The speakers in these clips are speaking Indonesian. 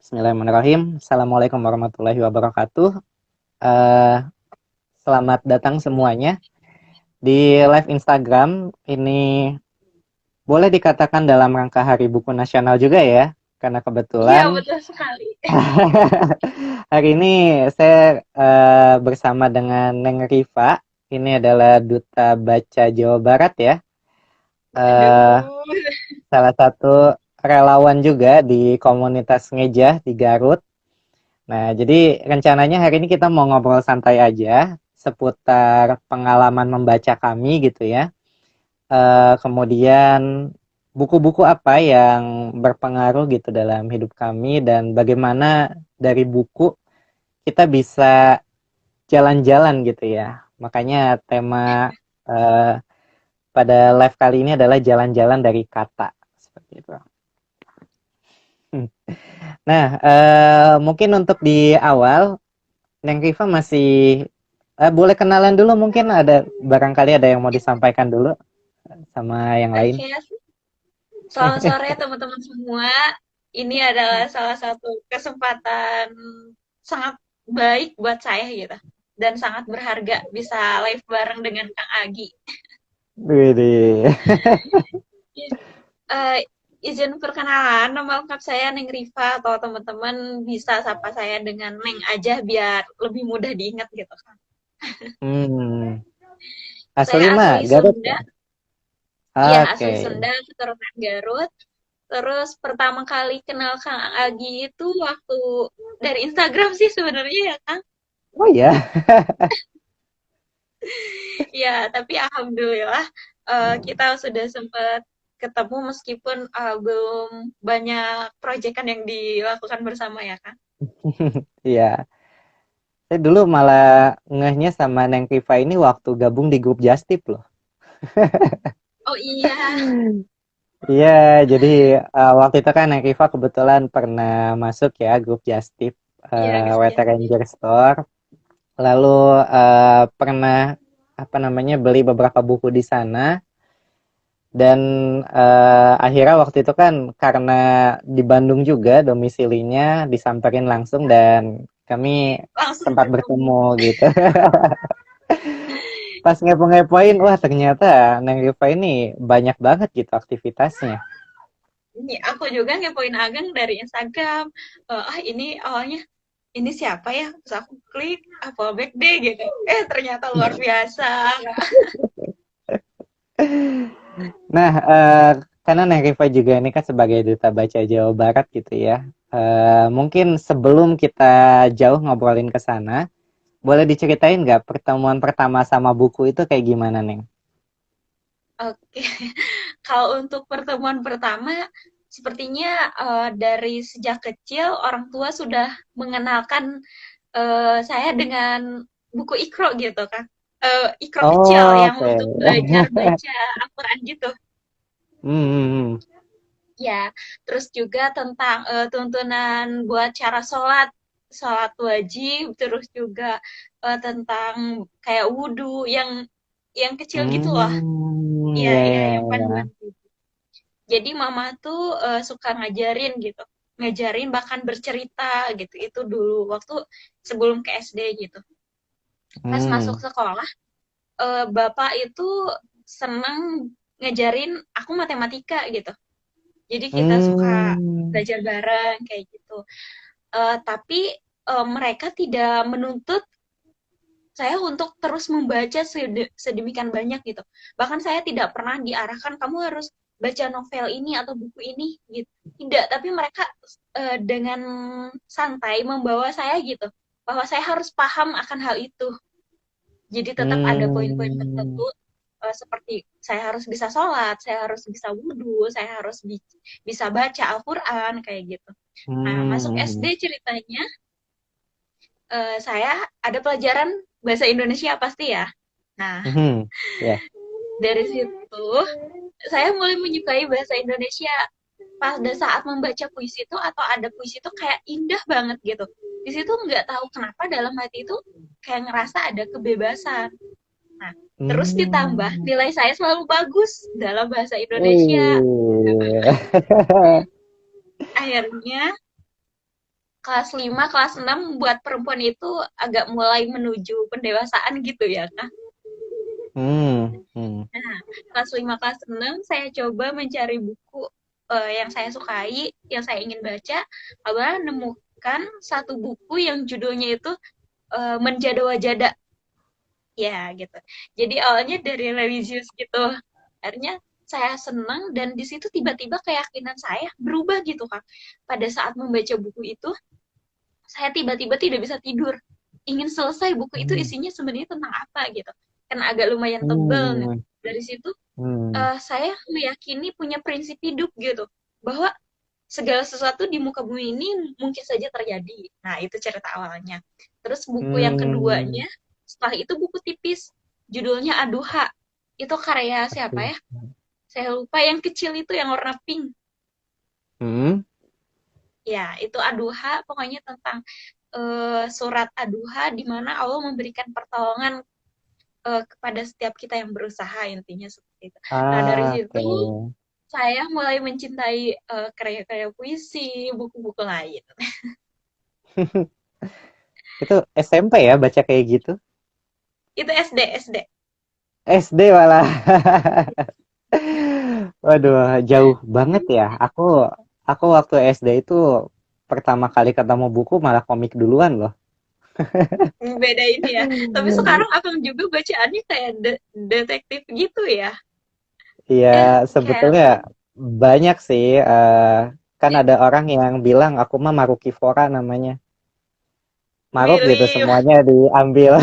Bismillahirrahmanirrahim. Assalamualaikum warahmatullahi wabarakatuh. Eh, Selamat datang semuanya di live Instagram. Ini boleh dikatakan dalam rangka Hari Buku Nasional juga ya, karena Iya, kebetulan betul sekali. hari ini saya bersama dengan Neng Rifa. Ini adalah Duta Baca Jawa Barat ya. Eh, Aduh. Salah satu relawan juga di komunitas Ngeja di Garut. Nah, jadi rencananya hari ini kita mau ngobrol santai aja seputar pengalaman membaca kami gitu ya. Kemudian buku-buku apa yang berpengaruh gitu dalam hidup kami dan bagaimana dari buku kita bisa jalan-jalan gitu ya. Makanya tema eh, pada live kali ini adalah jalan-jalan dari kata seperti itu. Nah, mungkin untuk di awal Neng Rifa masih boleh kenalan dulu mungkin ada barangkali ada yang mau disampaikan dulu sama yang lain. Oke, selamat sore teman-teman semua. Ini adalah salah satu kesempatan sangat baik buat saya gitu. Dan sangat berharga bisa live bareng dengan Kang Agi. Widih. Eh, izin perkenalan, nama lengkap saya Neng Rifa atau teman-teman bisa sapa saya dengan Neng aja biar lebih mudah diingat gitu kan. Hmm. Saya Asli mah asli Garut ya? Sunda, iya asli Oke. Sunda, keturunan Garut. Terus pertama kali kenal Kang Agi itu waktu dari Instagram sih sebenarnya ya Kang. Oh ya. Ya, tapi alhamdulillah kita sudah sempat ketemu meskipun belum banyak proyekan yang dilakukan bersama ya Kang. Iya. Saya dulu malah ngehnya sama Neng Rifa ini waktu gabung di grup Justip loh. Oh iya, Iya, jadi waktu itu kan Neng Rifa kebetulan pernah masuk ya grup Justip iya WT Gusti. Ranger Store. Lalu pernah apa namanya beli beberapa buku di sana dan akhirnya waktu itu kan karena di Bandung juga domisilinya disamperin langsung dan kami Langsung sempat ketemu. bertemu gitu. Pas ngepo-ngepoin, wah ternyata Neng Rifa ini banyak banget gitu aktivitasnya. Ini aku juga ngepoin Ageng dari Instagram. Ini awalnya ini siapa ya? Terus aku klik, follow back deh gitu. Ternyata luar biasa. Nah, karena Neng Rifa juga ini kan sebagai duta baca Jawa Barat gitu ya. Mungkin sebelum kita jauh ngobrolin ke sana, boleh diceritain nggak pertemuan pertama sama buku itu kayak gimana, Neng? Oke, kalau untuk pertemuan pertama, sepertinya dari sejak kecil orang tua sudah mengenalkan saya dengan buku Iqra gitu kan. Iqra kecil Oh, yang oke. untuk belajar baca Al-Quran gitu. Hmm. Ya, terus juga tentang tuntunan buat cara sholat, sholat wajib, terus juga tentang kayak wudhu yang kecil gitu loh. Iya, Ya, iya, ya, yang panduan ya. gitu. Jadi mama tuh suka ngajarin gitu, ngajarin bahkan bercerita gitu. Itu dulu waktu sebelum ke SD gitu. Pas masuk Hmm. sekolah, bapak itu seneng ngajarin aku matematika gitu. Jadi kita suka Hmm. belajar bareng kayak gitu. Tapi mereka tidak menuntut saya untuk terus membaca sedemikian banyak gitu. Bahkan saya tidak pernah diarahkan kamu harus baca novel ini atau buku ini gitu. Tidak, tapi mereka dengan santai membawa saya gitu bahwa saya harus paham akan hal itu. Jadi tetap ada poin-poin Hmm. tertentu seperti saya harus bisa sholat, saya harus bisa wudhu, saya harus bisa baca Al-Quran kayak gitu. Nah, masuk SD Hmm. ceritanya saya ada pelajaran bahasa Indonesia pasti ya. Nah, Hmm. Ya. dari situ saya mulai menyukai bahasa Indonesia pada saat membaca puisi itu atau ada puisi itu kayak indah banget gitu. Di situ nggak tahu kenapa dalam hati itu kayak ngerasa ada kebebasan. Nah, terus ditambah Hmm. nilai saya selalu bagus dalam bahasa Indonesia. Wih. Akhirnya kelas 5 kelas 6 buat perempuan itu agak mulai menuju pendewasaan gitu ya, Kak. Hmm. Hmm. Nah, kelas 5 kelas 6 saya coba mencari buku yang saya sukai, yang saya ingin baca, lalu menemukan satu buku yang judulnya itu Menjada Wajada. Ya, gitu. Jadi awalnya dari religius gitu. Akhirnya saya senang dan di situ tiba-tiba keyakinan saya berubah gitu, Kak. Pada saat membaca buku itu, saya tiba-tiba tidak bisa tidur. Ingin selesai buku itu Hmm. isinya sebenarnya tentang apa gitu. Karena agak lumayan tebel. Hmm. Dari situ Hmm. saya meyakini punya prinsip hidup gitu. Bahwa segala sesuatu di muka bumi ini mungkin saja terjadi. Nah, itu cerita awalnya. Terus buku yang Hmm. keduanya, setelah itu buku tipis. Judulnya Aduha. Itu karya siapa Aduh. ya? Saya lupa yang kecil itu yang warna pink. Hmm. Ya, itu Aduha pokoknya tentang surat Aduha di mana Allah memberikan pertolongan kepada setiap kita yang berusaha intinya seperti itu. Nah, dari Ah, situ oke. saya mulai mencintai karya-karya puisi, buku-buku lain. Itu SMP ya baca kayak gitu? Itu SD, SD. SD malah. Waduh, jauh banget ya. Aku waktu SD itu pertama kali ketemu buku malah komik duluan loh. Beda ini ya. Tapi sekarang Akang juga bacaannya kayak detektif gitu ya. Iya, Kayak sebetulnya banyak sih. Kan ada orang yang bilang aku mah Marukivora namanya. Maruk gitu, Willy. semuanya diambil.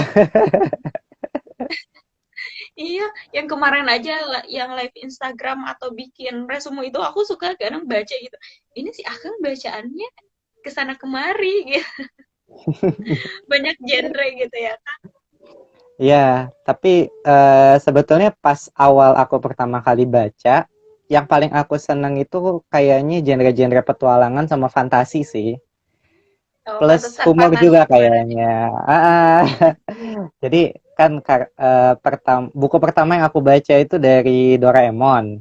Iya, yang kemarin aja yang live Instagram atau bikin resume itu aku suka kadang baca gitu. Ini sih Akang bacaannya kesana kemari gitu. Banyak genre gitu ya. Iya, tapi sebetulnya pas awal aku pertama kali baca, yang paling aku seneng itu kayaknya genre-genre petualangan sama fantasi sih. Oh, Plus pantesan humor panas juga kemarin. kayaknya. Jadi kan buku pertama yang aku baca itu dari Doraemon.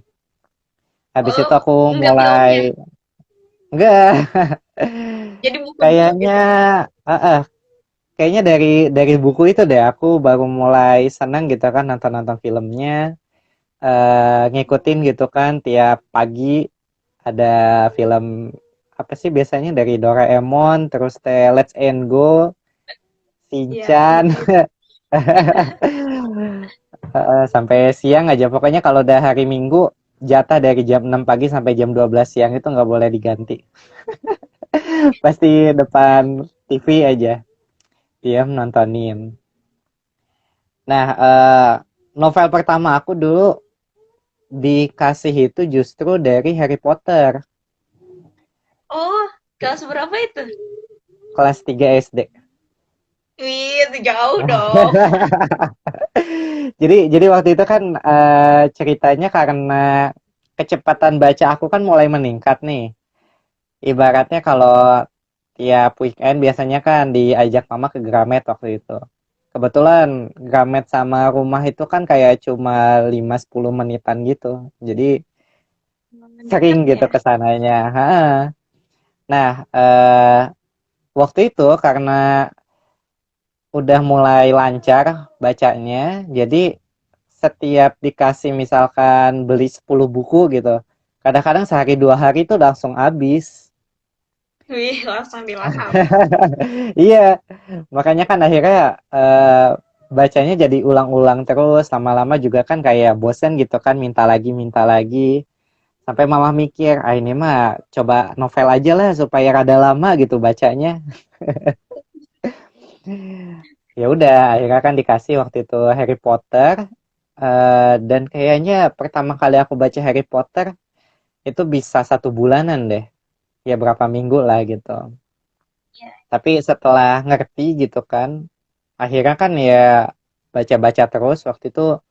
Habis Oh, itu aku enggak filmnya. mulai enggak, Jadi buku dulu kayaknya gitu. ah, ah, kayaknya dari buku itu deh aku baru mulai senang gitu kan nonton-nonton filmnya, ngikutin gitu kan tiap pagi ada film apa sih biasanya dari Doraemon terus teh Let's and Go, Iya, Shinchan. gitu-gitu. Sampai siang aja pokoknya kalau udah hari Minggu jatah dari jam 6 pagi sampai jam 12 siang itu nggak boleh diganti. Pasti depan TV aja diam nontonin. Nah, novel pertama aku dulu dikasih itu justru dari Harry Potter Oh, kelas berapa itu? kelas 3 SD. Wih, itu jauh dong. Jadi waktu itu kan ceritanya karena kecepatan baca aku kan mulai meningkat nih. Ibaratnya kalau tiap weekend biasanya kan diajak mama ke Gramet waktu itu. Kebetulan Gramet sama rumah itu kan kayak cuma 5-10 menitan gitu. Jadi sering Deket gitu ya. ke sananya. Ha. Nah, waktu itu karena udah mulai lancar bacanya, jadi setiap dikasih misalkan beli 10 buku gitu, kadang-kadang sehari 2 hari itu langsung habis. Wih, langsung dilahap. Iya, makanya kan akhirnya bacanya jadi ulang-ulang terus, lama-lama juga kan kayak bosen gitu kan, minta lagi, sampai mama mikir, ah ini mah coba novel aja lah supaya rada lama gitu bacanya. Ya udah akhirnya kan dikasih waktu itu Harry Potter, dan kayaknya pertama kali aku baca Harry Potter itu bisa 1 bulanan deh, ya berapa minggu lah gitu. Ya, Tapi setelah ngerti gitu kan akhirnya kan ya baca-baca terus. Waktu itu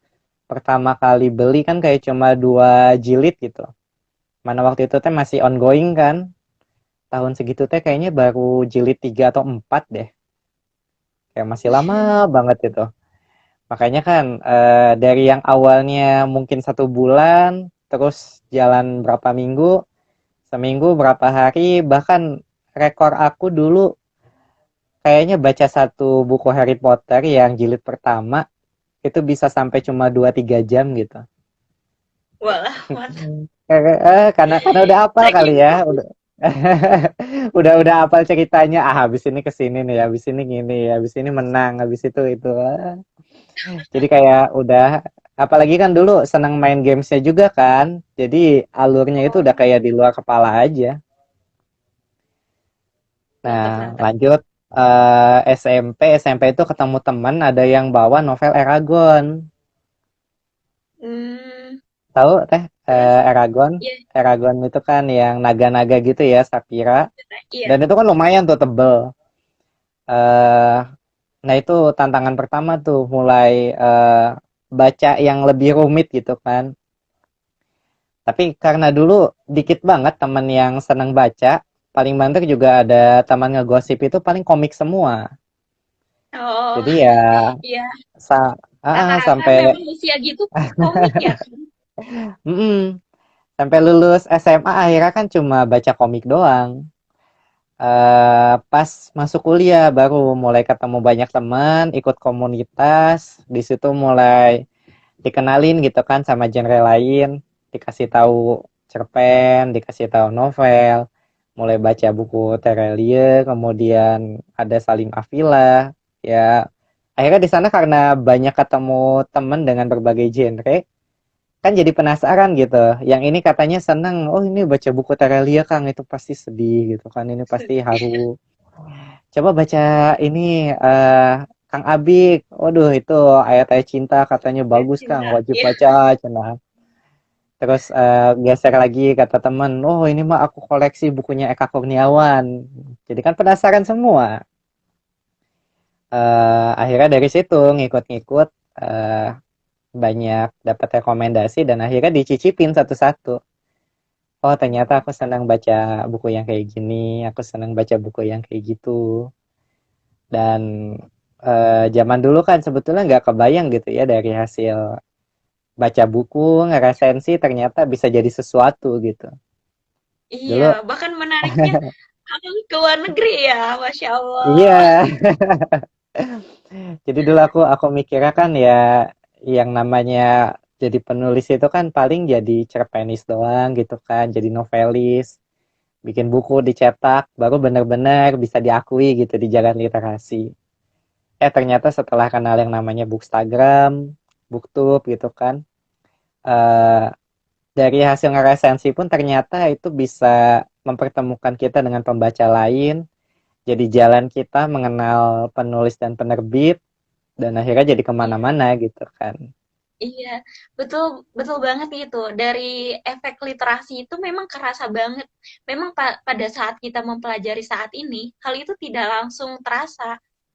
pertama kali beli kan kayak cuma 2 jilid gitu, mana waktu itu teh masih ongoing kan, tahun segitu teh kayaknya baru jilid 3 atau 4 deh, kayak masih lama banget itu. Makanya kan dari yang awalnya mungkin 1 bulan, terus jalan berapa minggu, seminggu berapa hari, bahkan rekor aku dulu kayaknya baca satu buku Harry Potter yang jilid pertama itu bisa sampai cuma 2-3 jam gitu. Walah, mantap. Karena udah hafal kali Saking ya, udah udah hafal ceritanya. Ah, habis ini kesini nih, habis ini gini, habis ini menang, habis itu. Jadi kayak udah, apalagi kan dulu senang main gamesnya juga kan. Jadi alurnya itu udah oh, kayak di luar kepala aja. mantap Nah, mantap. lanjut SMP itu ketemu teman ada yang bawa novel Eragon. Hmm, Tahu teh terus Eragon? iya Eragon itu kan yang naga-naga gitu ya, Sapira. iya. Dan itu kan lumayan tuh tebel. eh nah itu tantangan pertama tuh mulai baca yang lebih rumit gitu kan. Tapi karena dulu dikit banget teman yang seneng baca, paling banter juga ada teman ngegosip itu paling komik semua. Oh, Jadi ya iya. sa Rata-rata sampai memang usia gitu komik ya kan? mm-mm, sampai lulus SMA akhirnya kan cuma baca komik doang. Pas masuk kuliah baru mulai ketemu banyak teman, ikut komunitas, di situ mulai dikenalin gitu kan sama genre lain, dikasih tahu cerpen, dikasih tahu novel, mulai baca buku Terelie, kemudian ada Salim Afila, ya akhirnya di sana karena banyak ketemu teman dengan berbagai genre, kan jadi penasaran gitu. Yang ini katanya seneng, oh ini baca buku Terelie Kang itu pasti sedih gitu kan, ini pasti haru. Coba baca ini Kang Abik, waduh itu ayat-ayat cinta katanya bagus Kang, Cinta. wajib Iya. baca cenah. Terus geser lagi kata temen, oh ini mah aku koleksi bukunya Eka Kurniawan. Jadi kan penasaran semua. Akhirnya dari situ ngikut-ngikut banyak dapat rekomendasi dan akhirnya dicicipin satu-satu. Oh ternyata aku senang baca buku yang kayak gini, aku senang baca buku yang kayak gitu. Dan zaman dulu kan sebetulnya nggak kebayang gitu ya dari hasil baca buku, ngeresensi ternyata bisa jadi sesuatu gitu. Iya, Dulu, bahkan menariknya abang ke luar negeri ya, Masya iya. Allah. Jadi dulu aku mikirnya kan ya yang namanya jadi penulis itu kan paling jadi cerpenis doang gitu kan, jadi novelis, bikin buku dicetak, baru bener-bener bisa diakui gitu di jalan literasi. Ternyata setelah kenal yang namanya Bookstagram, Booktube gitu kan, eh, dari hasil ngeresensi pun ternyata itu bisa mempertemukan kita dengan pembaca lain, jadi jalan kita mengenal penulis dan penerbit, dan akhirnya jadi Iya, kemana-mana gitu kan. iya, betul, betul banget itu. Dari efek literasi itu memang kerasa banget. Memang pada saat kita mempelajari saat ini, hal itu tidak langsung terasa,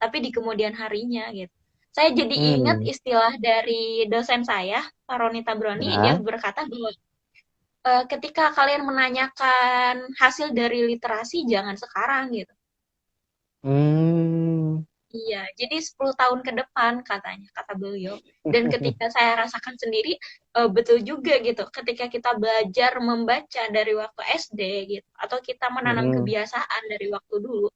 tapi di kemudian harinya gitu. Saya jadi ingat Hmm, istilah dari dosen saya, Pak Roni Tabroni, dia ya. berkata bahwa ketika kalian menanyakan hasil dari literasi, jangan sekarang gitu. Hmm, Iya, jadi 10 tahun ke depan katanya, kata beliau. Dan ketika saya rasakan sendiri, betul juga gitu. Ketika kita belajar membaca dari waktu SD gitu, atau kita menanam mm-mm. kebiasaan dari waktu dulu,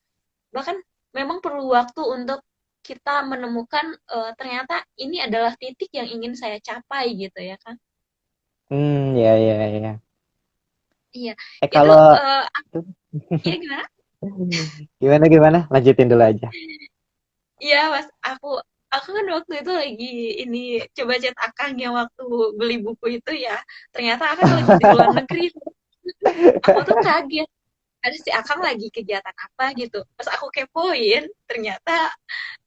bahkan memang perlu waktu untuk kita menemukan ternyata ini adalah titik yang ingin saya capai gitu ya kan. Ya, ya, ya. Iya, itu Kalau ya gimana? gimana gimana? Lanjutin dulu aja. Iya, Mas, aku kan waktu itu lagi ini coba chat Akang yang waktu beli buku itu ya. Ternyata Akang lagi di luar negeri. Aku tuh kaget. Ada si Akang lagi kegiatan apa gitu. Pas aku kepoin, ternyata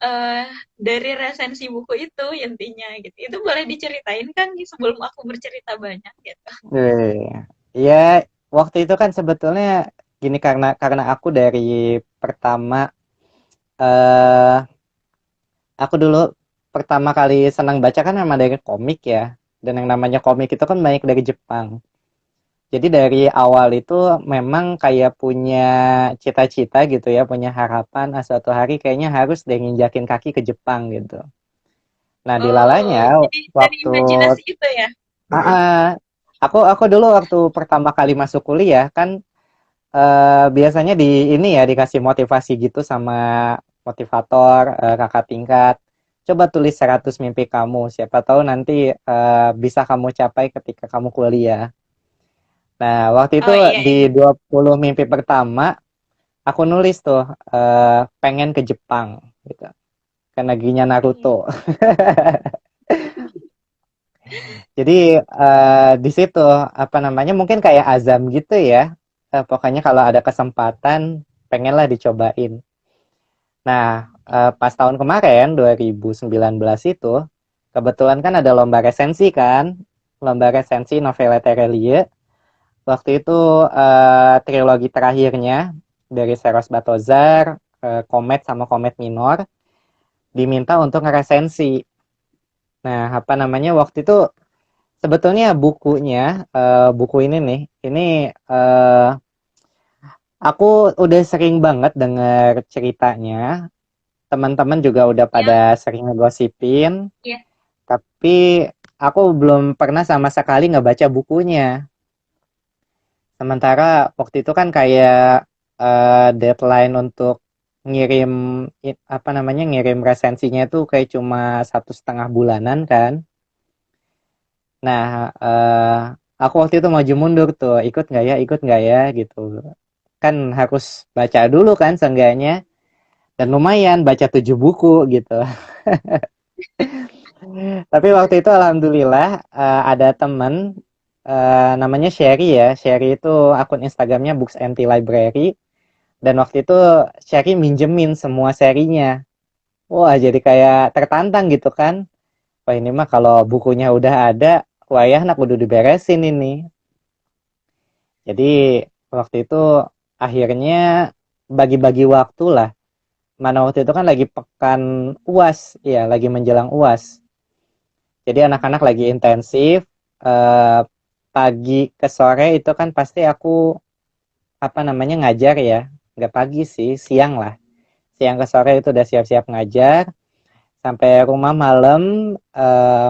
eh dari resensi buku itu intinya gitu. Itu boleh diceritain kan sebelum aku bercerita banyak gitu. Ya, waktu itu kan sebetulnya gini karena aku dari pertama eh aku dulu pertama kali senang baca kan memang dari komik ya. Dan yang namanya komik itu kan banyak dari Jepang. Jadi dari awal itu memang kayak punya cita-cita gitu ya, punya harapan suatu hari kayaknya harus deh nginjakin kaki ke Jepang gitu. Nah, Oh, dilalanya jadi dari waktu imajinasi itu ya. ah, ah, aku dulu waktu pertama kali masuk kuliah kan biasanya di ini ya dikasih motivasi gitu sama motivator, kakak tingkat. Coba tulis 100 mimpi kamu, siapa tahu nanti bisa kamu capai ketika kamu kuliah. Nah, waktu itu Oh iya, di iya. 20 mimpi pertama, aku nulis tuh pengen ke Jepang gitu. Kan laginya Naruto. Oke. Jadi di situ apa namanya mungkin kayak azam gitu ya. Pokoknya kalau ada kesempatan pengenlah dicobain. Nah, pas tahun kemarin 2019 itu kebetulan kan ada lomba resensi kan, lomba resensi novela Terelie. Waktu itu trilogi terakhirnya dari Seros Batozar, Komet sama Komet Minor diminta untuk ngeresensi. Nah, apa namanya waktu itu sebetulnya bukunya, buku ini nih, ini aku udah sering banget denger ceritanya. Teman-teman juga udah Ya, pada sering ngegosipin, ya. tapi aku belum pernah sama sekali ngebaca bukunya. Sementara waktu itu kan kayak deadline untuk ngirim apa namanya ngirim resensinya itu kayak cuma 1,5 bulanan kan. Nah, aku waktu itu maju mundur tuh, ikut nggak ya gitu. Kan harus baca dulu kan seenggaknya, dan lumayan baca 7 buku gitu. Tapi waktu itu alhamdulillah ada temen namanya Sherry ya. Sherry itu akun Instagramnya Books Anti Library. Dan waktu itu Sherry minjemin semua serinya. Wah jadi kayak tertantang gitu kan. Wah ini mah kalau bukunya udah ada, wah ya anak udah diberesin ini. Jadi waktu itu akhirnya bagi-bagi waktu lah. Mana waktu itu kan lagi pekan UAS, ya lagi menjelang UAS. Jadi anak-anak lagi intensif, eh, pagi ke sore itu kan pasti aku apa namanya ngajar ya, nggak pagi sih, siang lah. Siang ke sore itu udah siap-siap ngajar, sampai rumah malam,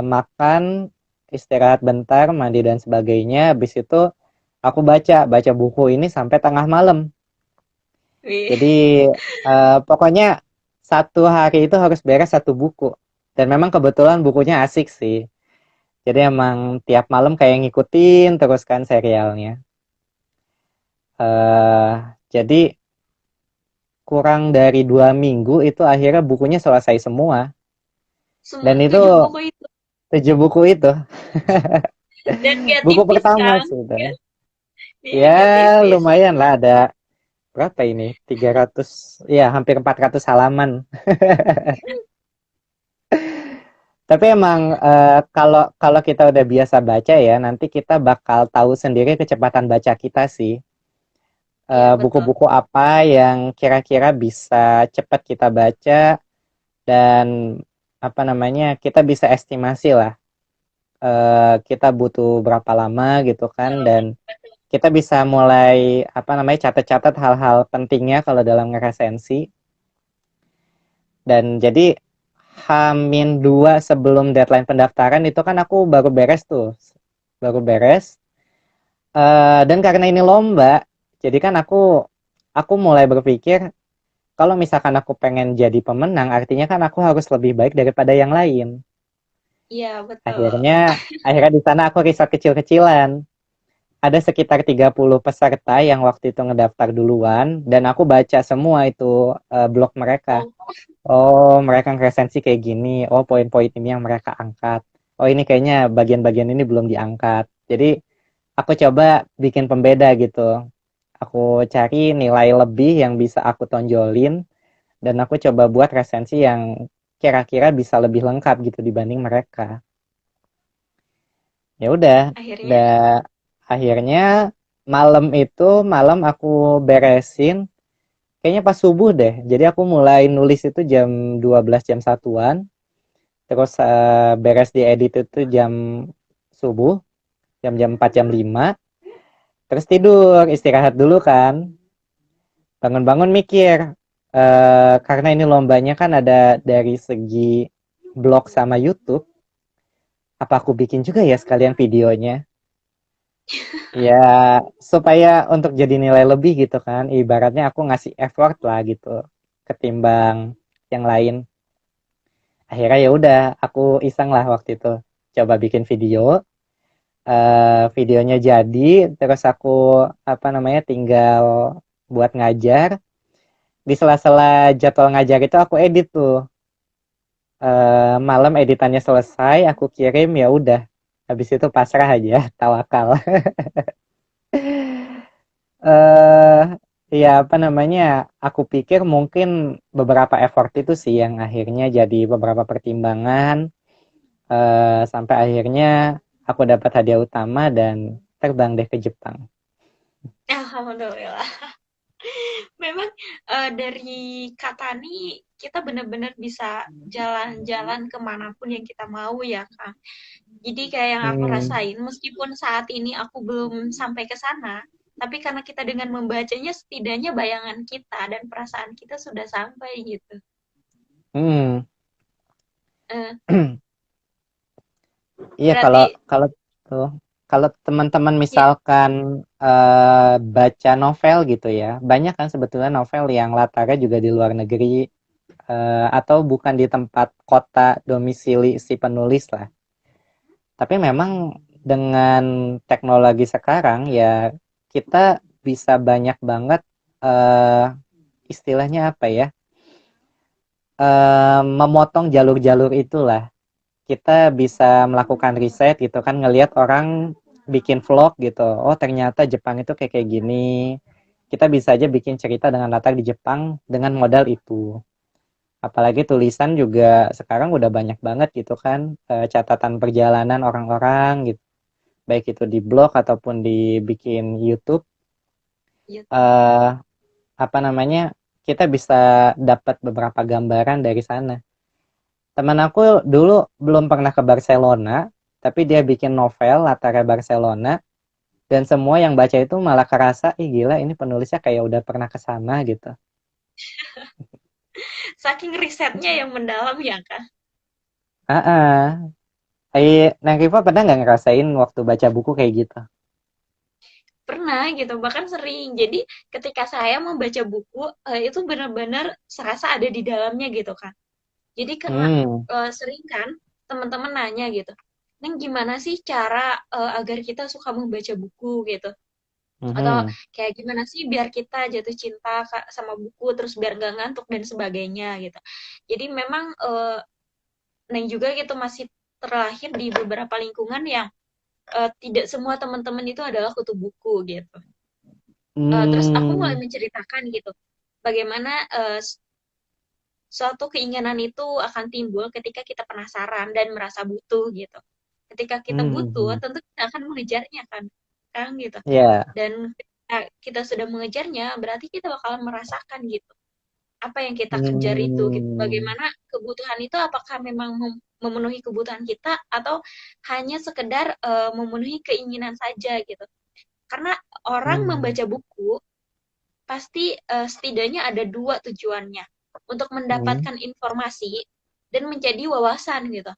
makan, istirahat bentar, mandi dan sebagainya. Habis itu aku baca buku ini sampai tengah malam. Wih. Jadi pokoknya satu hari itu harus beres 1 buku. Dan memang kebetulan bukunya asik sih. Jadi emang tiap malam kayak ngikutin terus kan serialnya. eh jadi kurang dari 2 minggu itu akhirnya bukunya selesai semua. Semua Dan itu 7 buku itu. 7 buku itu. Dan gak Buku tipis pertama kan? sih itu. Gak, iya, Ya gak tipis. lumayan lah ada berapa ini? 300 ya hampir 400 halaman. Tapi emang kalau kalau kita udah biasa baca ya nanti kita bakal tahu sendiri kecepatan baca kita sih. Iya, betul. Buku-buku apa yang kira-kira bisa cepat kita baca dan apa namanya kita bisa estimasi lah kita butuh berapa lama gitu kan Betul, dan betul. kita bisa mulai apa namanya catat-catat hal-hal pentingnya kalau dalam ngeresensi dan jadi H-2 sebelum deadline pendaftaran itu kan aku baru beres tuh baru beres. Dan karena ini lomba jadi kan aku mulai berpikir kalau misalkan aku pengen jadi pemenang, artinya kan aku harus lebih baik daripada yang lain. Iya, betul. Akhirnya di sana aku riset kecil-kecilan. Ada sekitar 30 peserta yang waktu itu ngedaftar duluan, dan aku baca semua itu blog mereka. Oh, Oh, mereka ngeresensi kayak gini. Oh, poin-poin ini yang mereka angkat. Oh, ini kayaknya bagian-bagian ini belum diangkat. Jadi, aku coba bikin pembeda gitu. Aku cari nilai lebih yang bisa aku tonjolin dan aku coba buat resensi yang kira-kira bisa lebih lengkap gitu dibanding mereka. Ya udah, akhirnya. da- akhirnya malam aku beresin kayaknya pas subuh deh. Jadi aku mulai nulis itu jam 12 jam satuan, terus beres diedit itu jam subuh, jam-jam 4 jam 5, terus tidur, istirahat dulu kan. Bangun-bangun mikir, karena ini lombanya kan ada dari segi blog sama YouTube, apa aku bikin juga ya sekalian videonya? Ya, supaya untuk jadi nilai lebih gitu kan. Ibaratnya aku ngasih effort lah gitu ketimbang yang lain. Akhirnya ya udah, aku iseng lah waktu itu. Coba bikin video, videonya jadi, terus aku apa namanya tinggal buat ngajar. Di sela-sela jadwal ngajar itu aku edit tuh. Malam editannya selesai, aku kirim ya udah. Habis itu pasrah aja, tawakal. eh ya apa namanya? Aku pikir mungkin beberapa effort itu sih yang akhirnya jadi beberapa pertimbangan sampai akhirnya aku dapat hadiah utama dan terbang deh ke Jepang. Alhamdulillah. Memang dari kata nih kita benar-benar bisa jalan-jalan kemanapun yang kita mau ya Kang. Jadi kayak yang aku Hmm, rasain, meskipun saat ini aku belum sampai ke sana, tapi karena kita dengan membacanya setidaknya bayangan kita dan perasaan kita sudah sampai gitu. hmm. Eh, Iya kalau berarti kalau tuh kalau teman-teman ya, misalkan baca novel gitu ya, banyak kan sebetulnya novel yang latarnya juga di luar negeri atau bukan di tempat kota domisili si penulis lah. Tapi memang dengan teknologi sekarang ya kita bisa banyak banget eh, istilahnya apa ya? Memotong jalur-jalur itulah. Kita bisa melakukan riset gitu kan ngelihat orang bikin vlog gitu. Oh, ternyata Jepang itu kayak kayak gini. Kita bisa aja bikin cerita dengan latar di Jepang dengan modal itu. Apalagi tulisan juga sekarang udah banyak banget gitu kan catatan perjalanan orang-orang gitu. Baik itu di blog ataupun dibikin YouTube ya, eh apa namanya? Kita bisa dapat beberapa gambaran dari sana. Teman aku dulu belum pernah ke Barcelona, tapi dia bikin novel latarnya Barcelona, dan semua yang baca itu malah kerasa, ih gila ini penulisnya kayak udah pernah ke sana gitu. saking risetnya yang mendalam ya Kak. Ah, ah. Nang Riva pernah nggak ngerasain waktu baca buku kayak gitu? Pernah gitu, bahkan sering. Jadi ketika saya membaca buku, itu benar-benar serasa ada di dalamnya gitu kan. Jadi karena Hmm, sering kan teman-teman nanya gitu, Neng gimana sih cara agar kita suka membaca buku gitu? Atau mhm, kayak gimana sih biar kita jatuh cinta sama buku terus biar gak ngantuk dan sebagainya gitu. Jadi memang Neng juga gitu masih terlahir di beberapa lingkungan yang tidak semua teman-teman itu adalah kutu buku gitu. Terus aku mulai hmm, menceritakan gitu, bagaimana suatu keinginan itu akan timbul ketika kita penasaran dan merasa butuh gitu. Ketika kita butuh, mhm, tentu kita akan mengejarnya kan, kan gitu. ya, Dan ketika kita sudah mengejarnya, berarti kita bakalan merasakan gitu apa yang kita kejar itu gitu. hmm, Bagaimana kebutuhan itu apakah memang memenuhi kebutuhan kita atau hanya sekedar memenuhi keinginan saja gitu. Karena orang hmm, membaca buku pasti setidaknya ada dua tujuannya untuk hmm, mendapatkan informasi dan menjadi wawasan gitu.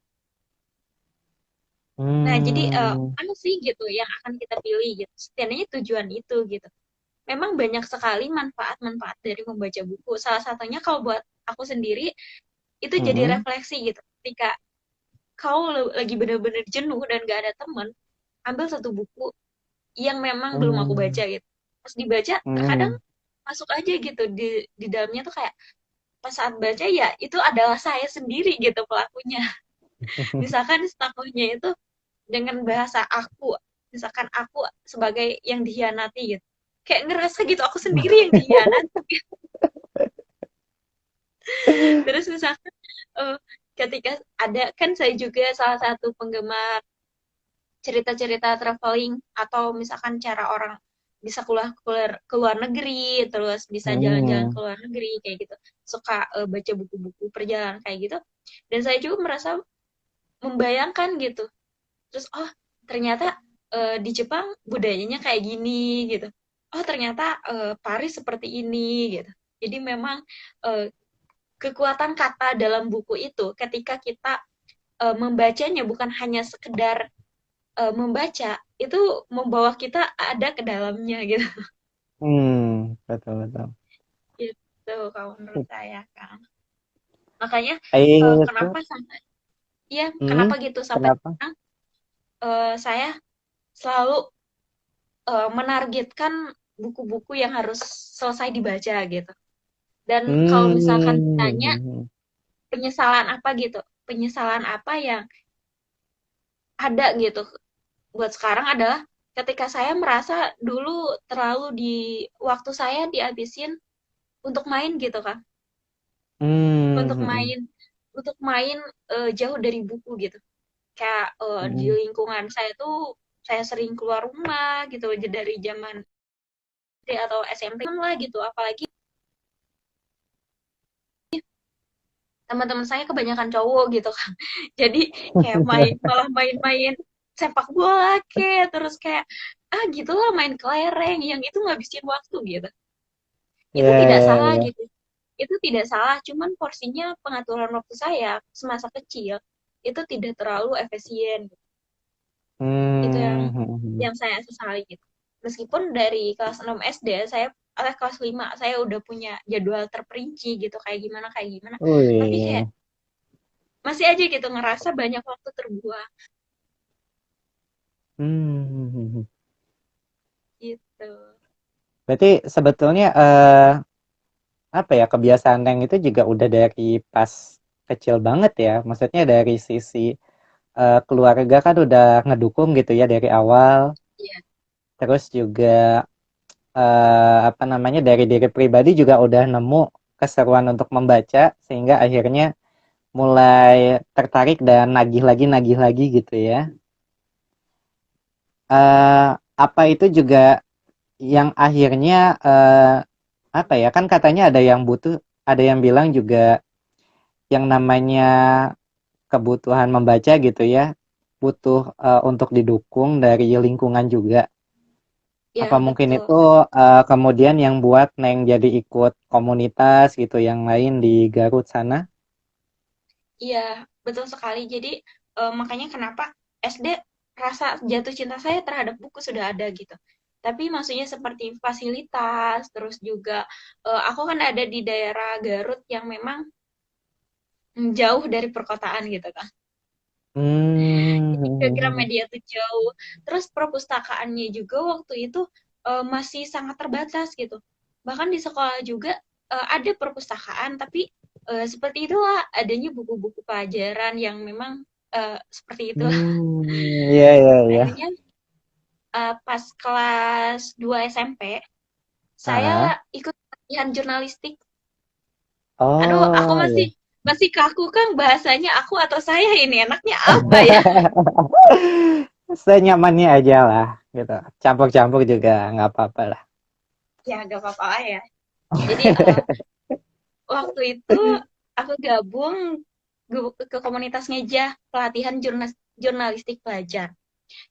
Nah, jadi hmm, apa sih gitu yang akan kita pilih gitu. Setidaknya tujuan itu gitu. Memang banyak sekali manfaat-manfaat dari membaca buku. Salah satunya kalau buat aku sendiri itu jadi mhm, refleksi gitu. Ketika kau lagi bener-bener jenuh dan gak ada temen, ambil satu buku yang memang belum aku baca hmm, gitu. Pas dibaca, terkadang hmm, masuk aja gitu di dalamnya tuh kayak pas saat baca ya itu adalah saya sendiri gitu pelakunya. Misalkan tokohnya itu dengan bahasa aku, misalkan aku sebagai yang dihianati gitu. Kayak ngerasa gitu aku sendiri yang dihianati. Terus misalkan eh, ketika ada kan saya juga salah satu penggemar cerita-cerita traveling atau misalkan cara orang bisa keluar negeri terus bisa jalan-jalan ke hmm, luar negeri kayak gitu suka baca buku-buku perjalanan kayak gitu dan saya juga merasa membayangkan gitu terus oh ternyata di Jepang budayanya kayak gini gitu oh ternyata Paris seperti ini gitu jadi memang eh, kekuatan kata dalam buku itu ketika kita membacanya bukan hanya sekedar membaca itu membawa kita ada ke dalamnya gitu. Betul betul. Gitu kalau menurut saya kan. Makanya Itu, kenapa sampai ya hmm, kenapa gitu sampai kenapa? sekarang saya selalu menargetkan buku-buku yang harus selesai dibaca gitu. Dan kalau misalkan ditanya Hmm, penyesalan apa gitu, penyesalan apa yang ada gitu buat sekarang adalah ketika saya merasa dulu terlalu di waktu saya dihabisin untuk main gitu kan, untuk hmm, main untuk main jauh dari buku gitu. Kayak di hmm. lingkungan saya tuh saya sering keluar rumah gitu aja dari zaman SD atau SMP lah gitu, apalagi teman-teman saya kebanyakan cowok gitu kan. Jadi kayak malah main-main sepak bola kayak terus kayak gitulah main kelereng yang itu ngabisin waktu gitu. Ya, Itu tidak ya, salah ya. gitu. Itu tidak salah, cuman porsinya pengaturan waktu saya semasa kecil itu tidak terlalu efisien. Itu Hmm, hmm, hmm. yang saya sesali gitu. Meskipun dari kelas 6 SD saya kelas 5 saya udah punya jadwal terperinci gitu kayak gimana. Tapi kayak Wih. masih aja gitu ngerasa banyak waktu terbuang Hmm. gitu. Berarti sebetulnya apa ya, kebiasaan yang itu juga udah dari pas kecil banget ya. Maksudnya dari sisi keluarga kan udah ngedukung gitu ya dari awal. Iya, Terus juga apa namanya, dari diri pribadi juga udah nemu keseruan untuk membaca sehingga akhirnya mulai tertarik dan nagih lagi gitu ya. Apa itu juga yang akhirnya apa ya, kan katanya ada yang butuh, ada yang bilang juga yang namanya kebutuhan membaca gitu ya butuh untuk didukung dari lingkungan juga. iya Apa mungkin betul. itu kemudian yang buat Neng jadi ikut komunitas gitu yang lain di Garut sana? Iya, betul sekali. Jadi makanya kenapa SD rasa jatuh cinta saya terhadap buku sudah ada gitu. Tapi maksudnya seperti fasilitas, terus juga aku kan ada di daerah Garut yang memang jauh dari perkotaan gitu kan. Jadi ke Hmm. Gramedia tuh jauh. Terus perpustakaannya juga waktu itu masih sangat terbatas gitu. Bahkan di sekolah juga ada perpustakaan, tapi seperti itulah adanya buku-buku pelajaran yang memang seperti itu. Iya, iya, iya. Akhirnya pas kelas 2 SMP, saya Ah. ikut latihan jurnalistik. Aduh, aku Oh, masih iya. masih kaku kan bahasanya aku atau saya ini enaknya apa ya? Senyamannya aja lah gitu. Campur-campur juga nggak apa-apa lah. Ya, gak apa-apa lah ya. Jadi waktu itu aku gabung ke komunitas Ngeja, pelatihan jurnalistik pelajar.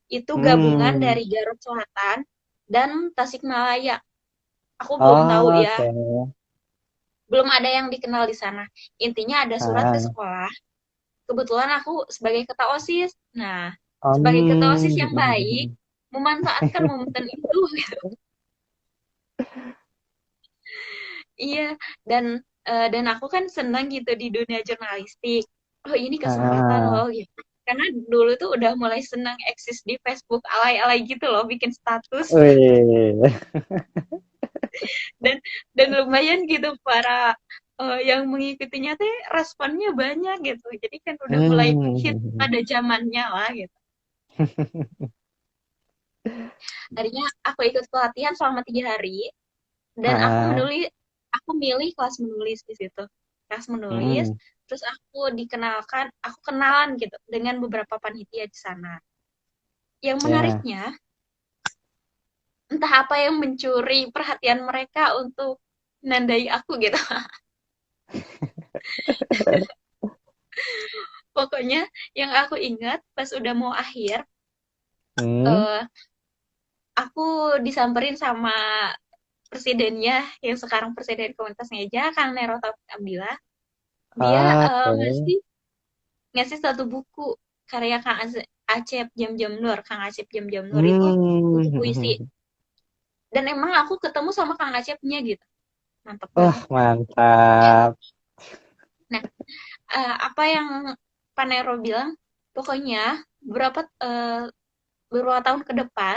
Itu gabungan Hmm. dari Garut Selatan dan Tasikmalaya. Aku belum tahu Oh, ya, oke. belum ada yang dikenal di sana. Intinya ada surat ke Ah. sekolah. Kebetulan aku sebagai ketua OSIS. Nah, sebagai ketua OSIS yang baik, Hmm. memanfaatkan momen itu. Iya, dan dan aku kan senang gitu di dunia jurnalistik. Oh, ini kesempatan Ah. loh gitu. Karena dulu tuh udah mulai senang eksis di Facebook alay-alay gitu loh, bikin status Wih. dan lumayan gitu para yang mengikutinya teh responnya banyak gitu. Jadi kan udah mulai hit Hmm. pada zamannya lah gitu. Tadinya aku ikut pelatihan selama 3 hari dan Ah. aku milih kelas menulis di situ. Kelas menulis, Hmm. terus aku kenalan gitu dengan beberapa panitia di sana. Yang Ya. menariknya, entah apa yang mencuri perhatian mereka untuk nandai aku gitu. Pokoknya yang aku ingat pas udah mau akhir, Hmm. eh, aku disamperin sama presidennya yang sekarang presiden komunitas Ngeja, Kang Nero Taufik Abdillah. Dia Oke. ngasih ngasih satu buku karya Kang Acep Jam-Jam Nur, Kang Acep Jam-Jam Nur itu buku puisi. Hmm. Dan emang aku ketemu sama Kang Acepnya gitu. Mantap Wah, banget. mantap. Nah, apa yang Panero bilang, pokoknya beberapa tahun ke depan,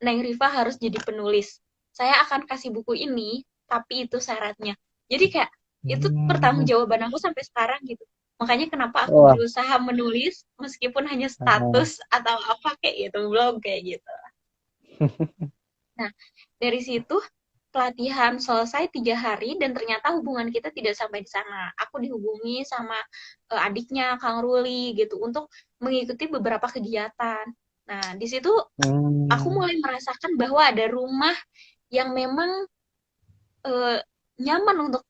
Neng Rifa harus jadi penulis. Saya akan kasih buku ini, tapi itu syaratnya. Jadi kayak, itu Hmm. pertanggungjawaban aku sampai sekarang gitu. Makanya kenapa aku Wah. berusaha menulis, meskipun hanya Heeh. status atau apa kayak gitu, blog kayak gitu. Nah, dari situ pelatihan selesai 3 hari dan ternyata hubungan kita tidak sampai di sana. Aku dihubungi sama adiknya Kang Ruli gitu untuk mengikuti beberapa kegiatan. Nah, di situ aku Hmm. mulai merasakan bahwa ada rumah yang memang eh, nyaman untuk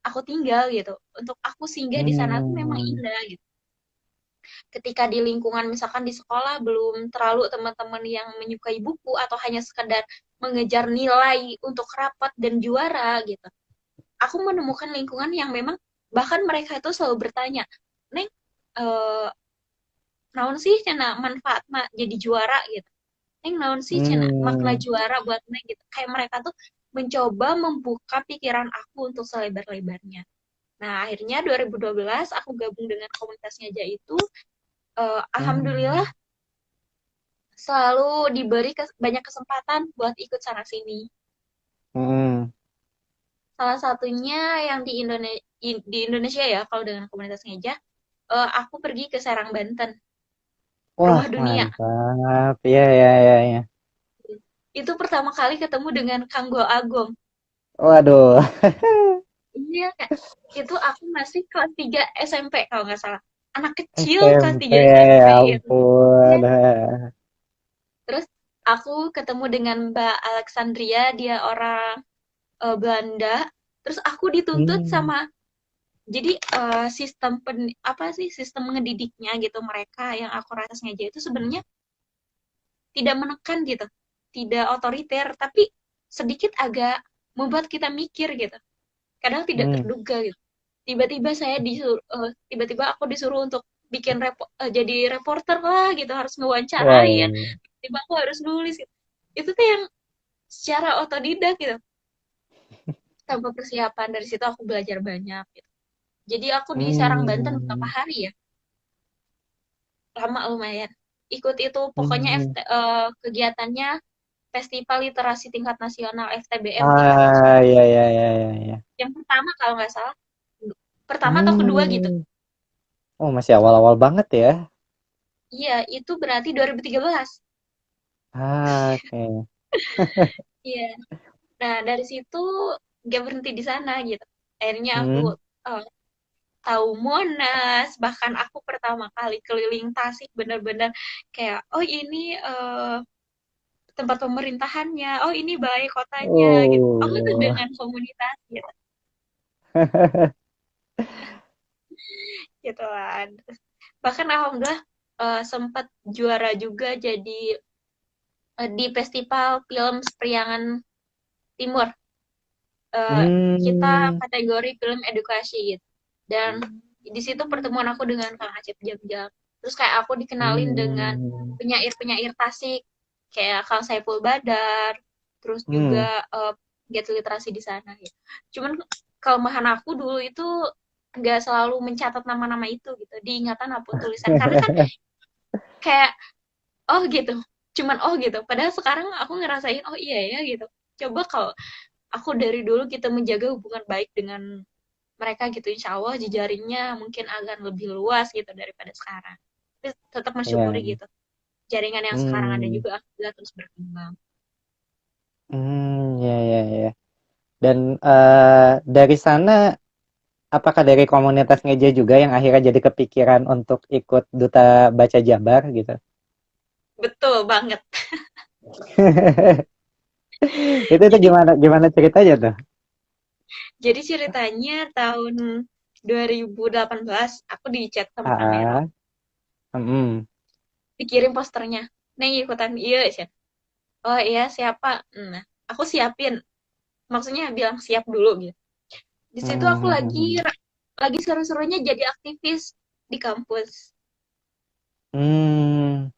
aku tinggal gitu. Untuk aku singgah di sana tuh memang Hmm. indah gitu. Ketika di lingkungan misalkan di sekolah belum terlalu teman-teman yang menyukai buku atau hanya sekedar mengejar nilai untuk rapat dan juara gitu. Aku menemukan lingkungan yang memang bahkan mereka itu selalu bertanya, Neng, eh, naon sih cina manfaat jadi juara gitu. Neng naon sih cina makna Hmm. juara buat Neng gitu. Kayak mereka tuh mencoba membuka pikiran aku untuk selebar-lebarnya. Nah, akhirnya 2012 aku gabung dengan komunitasnya aja itu. Alhamdulillah Hmm. selalu diberi banyak kesempatan buat ikut sana sini. Hmm. Salah satunya yang di Indonesia ya, kalau dengan komunitas ngeja, aku pergi ke Serang, Banten, Wah, Rumah Dunia. mantap. Iya, iya, iya, iya. Itu pertama kali ketemu dengan Kanggo Agong. Waduh. Iya, Kak. Itu aku masih kelas 3 SMP kalau nggak salah. Anak kecil kelas SMP, 3 ya SMP gitu. Iya. ampun. Terus aku ketemu dengan Mbak Alexandria, dia orang Belanda. Terus aku dituntut Hmm. sama jadi apa sih sistem ngedidiknya gitu mereka yang aku rasa sengaja itu sebenarnya tidak menekan gitu, tidak otoriter, tapi sedikit agak membuat kita mikir gitu. Kadang tidak Hmm. terduga gitu. Tiba-tiba aku disuruh untuk jadi reporter lah gitu, harus ngewawancarain. Wow. Tiba aku harus nulis gitu. Itu tuh yang secara otodidak gitu, tanpa persiapan. Dari situ aku belajar banyak gitu. Jadi aku di Serang Banten beberapa Hmm. hari ya, lama lumayan. Ikut itu pokoknya Hmm. kegiatannya Festival Literasi Tingkat Nasional FTBM tingkat Ah, nasional. iya, iya, iya, iya, iya. Yang pertama kalau nggak salah, pertama atau kedua gitu. Hmm. Oh, masih awal-awal banget ya. Iya, itu berarti 2013. Ah, oke. Iya. Nah, dari situ gak berhenti di sana gitu. Akhirnya aku Hmm. eh, tahu Monas, bahkan aku pertama kali keliling Tasik bener-bener kayak, oh ini tempat pemerintahannya, oh ini balai kotanya gitu. Aku tuh Oh. dengan komunitas gitu, gitu kan. Bahkan alhamdulillah sempat juara juga jadi di Festival Film Priangan Timur. Kita Hmm. kategori film edukasi gitu. Dan di situ pertemuan aku dengan Kang Acep Jam-Jam. Terus kayak aku dikenalin dengan Hmm. penyair-penyair Tasik kayak Kang Saiful Badar, terus Hmm. juga giat literasi di sana gitu. Cuman kelemahan aku dulu itu nggak selalu mencatat nama-nama itu gitu di ingatan maupun tulisan karena kan kayak oh gitu, cuman oh gitu, padahal sekarang aku ngerasain oh iya ya gitu. Coba kalau aku dari dulu kita menjaga hubungan baik dengan mereka gitu, insya Allah jejaringnya mungkin akan lebih luas gitu daripada sekarang. Tapi tetap mensyukuri Ya. gitu, jaringan yang sekarang ada Hmm. juga alhamdulillah terus berkembang. Hmm. Ya, ya, ya. Dan dari sana, apakah dari komunitas ngeja juga yang akhirnya jadi kepikiran untuk ikut Duta Baca Jabar gitu? Betul banget. Itu jadi gimana gimana ceritanya tuh? jadi ceritanya tahun 2018 aku di chat sama Panero, Ah, hmm, dikirim posternya, Neng ikutan iya sih. Oh iya siapa. Nah, aku siapin, maksudnya bilang siap dulu gitu. Di situ aku hmm, lagi seru-serunya jadi aktivis di kampus. hmm.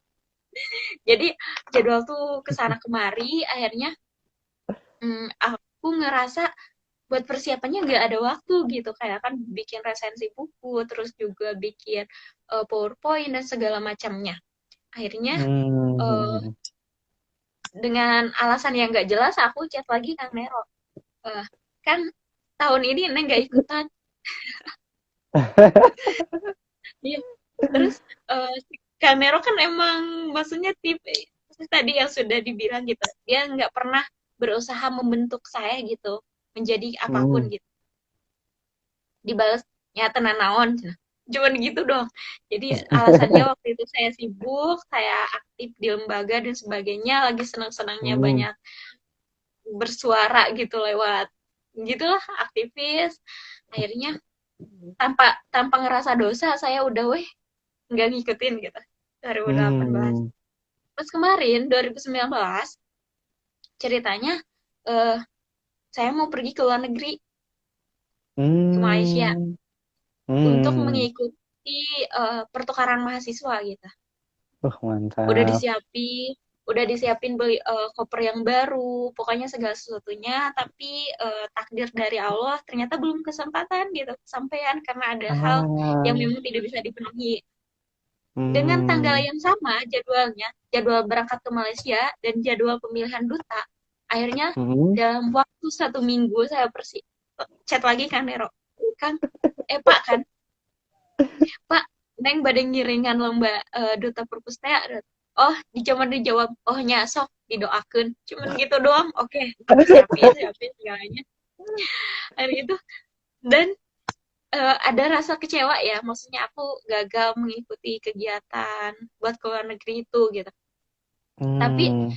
Jadi jadwal tuh kesana kemari, akhirnya aku ngerasa buat persiapannya nggak ada waktu gitu, kayak kan bikin resensi buku, terus juga bikin PowerPoint dan segala macamnya. Akhirnya eh, Hmm. dengan alasan yang nggak jelas aku chat lagi Kang Nero. Eh, kan tahun ini Neng nggak ikutan. Iya. Terus si Kang Nero kan emang maksudnya tipe tadi yang sudah dibilang gitu. Dia nggak pernah berusaha membentuk saya gitu menjadi apapun Hmm. gitu. Dibalas ya tenan naon cenah. Cuman gitu dong. Jadi alasannya waktu itu saya sibuk, saya aktif di lembaga dan sebagainya, lagi senang-senangnya Hmm. banyak bersuara gitu lewat gitulah aktivis. Akhirnya tanpa tanpa ngerasa dosa saya udah weh nggak ngikutin gitu 2018. Hmm. Pas kemarin 2019 ceritanya eh saya mau pergi ke luar negeri, ke Malaysia Hmm. untuk Hmm. mengikuti pertukaran mahasiswa gitu. Udah Mantap. disiapin, udah disiapin beli koper yang baru, pokoknya segala sesuatunya, tapi takdir dari Allah ternyata belum kesempatan gitu, kesampaian karena ada hal yang Ah. memang tidak bisa dipenuhi. Dengan tanggal Hmm. yang sama jadwalnya, jadwal berangkat ke Malaysia dan jadwal pemilihan duta, akhirnya Hmm. dalam waktu 1 minggu saya chat lagi kan Nero, kan, Pak kan, Pak, Neng badai ngiringan lomba duta perpustakaan. Oh, cuman dijawab, oh nyasok, didoakan. Cuman gitu doang. Oke, aku siapin, siapin segalanya. Hari itu. Dan ada rasa kecewa ya. Maksudnya aku gagal mengikuti kegiatan buat ke luar negeri itu gitu. Tapi Hmm.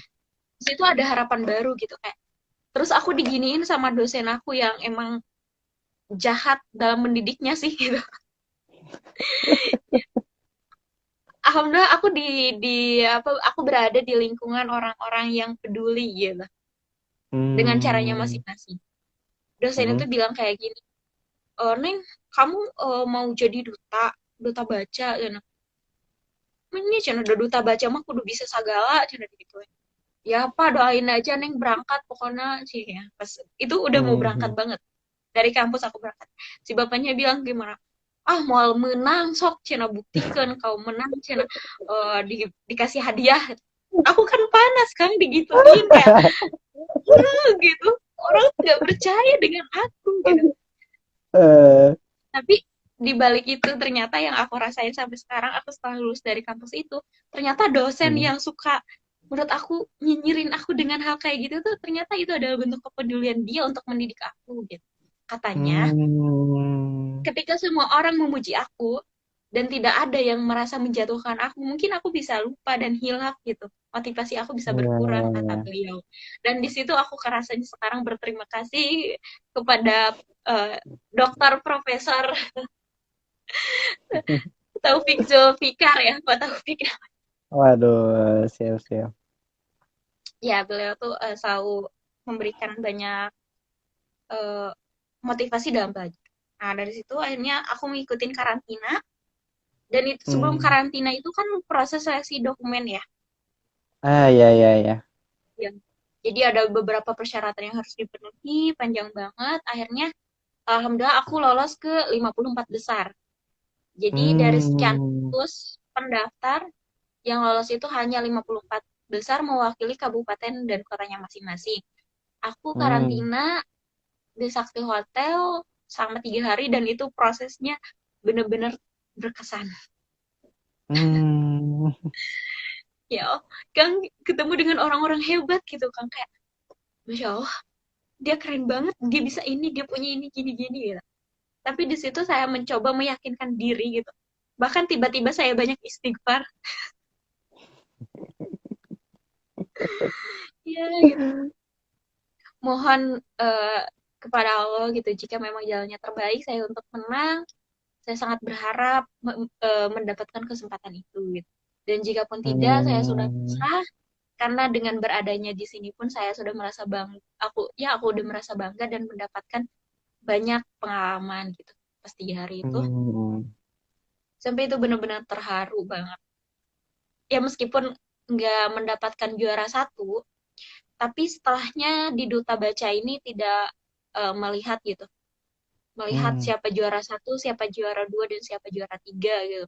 di situ ada harapan baru gitu kayak. Terus aku diginiin sama dosen aku yang emang jahat dalam mendidiknya sih gitu. Alhamdulillah aku di apa aku berada di lingkungan orang-orang yang peduli gitu dengan caranya Hmm. masing-masing. Dosen itu Hmm. bilang kayak gini, Neng, kamu mau jadi duta, duta baca, gitu. Ini cina udah duta baca mah kudu bisa segala, cina gitu. Ya apa doain aja Neng berangkat pokoknya sih ya. Pas itu udah mau berangkat Hmm. banget dari kampus aku berangkat. Si bapaknya bilang gimana? Ah mau menang sok cina buktikan kau menang cina dikasih hadiah. Aku kan panas kan digituin kayak gitu orang nggak percaya dengan aku gitu. Eh. Tapi di balik itu ternyata yang aku rasain sampai sekarang aku setelah lulus dari kampus itu ternyata dosen Hmm. yang suka menurut aku nyinyirin aku dengan hal kayak gitu tuh ternyata itu adalah bentuk kepedulian dia untuk mendidik aku gitu. Katanya Hmm. ketika semua orang memuji aku dan tidak ada yang merasa menjatuhkan aku, mungkin aku bisa lupa dan hilaf gitu. Motivasi aku bisa Ya, berkurang, ya, kata ya. beliau. Dan di situ aku kerasanya sekarang berterima kasih kepada dokter profesor Taufik Zulfikar ya, Pak Taufik. Waduh, siap-siap. Ya, beliau tuh selalu memberikan banyak eh, motivasi dalam belajar. Nah, dari situ akhirnya aku mengikuti karantina. Dan itu sebelum Hmm. karantina itu kan proses seleksi dokumen ya. Ah, ya, ya, ya. Ya. Jadi ada beberapa persyaratan yang harus dipenuhi, panjang banget. Akhirnya, alhamdulillah aku lolos ke 54 besar. Jadi dari sekian Hmm. ratus pendaftar, yang lolos itu hanya 54 besar mewakili kabupaten dan kotanya masing-masing. Aku Hmm. karantina di Sakti Hotel selama 3 hari dan itu prosesnya benar-benar berkesan. Hmm. Ya, Kang ketemu dengan orang-orang hebat gitu, Kang kayak Masya Allah, dia keren banget, dia bisa ini, dia punya ini, gini-gini gitu. Tapi di situ saya mencoba meyakinkan diri gitu. Bahkan tiba-tiba saya banyak istighfar. Ya gitu. Mohon kepada Allah gitu, jika memang jalannya terbaik saya untuk menang, saya sangat berharap mendapatkan kesempatan itu gitu. Dan jika pun tidak, saya sudah Hmm. pasrah karena dengan beradanya di sini pun saya sudah merasa bangga. Aku udah merasa bangga dan mendapatkan banyak pengalaman gitu. Pas 3 hari itu Hmm. sampai itu benar-benar terharu banget ya meskipun nggak mendapatkan juara satu, tapi setelahnya di Duta Baca ini tidak melihat gitu, melihat Hmm. siapa juara satu, siapa juara dua, dan siapa juara tiga gitu.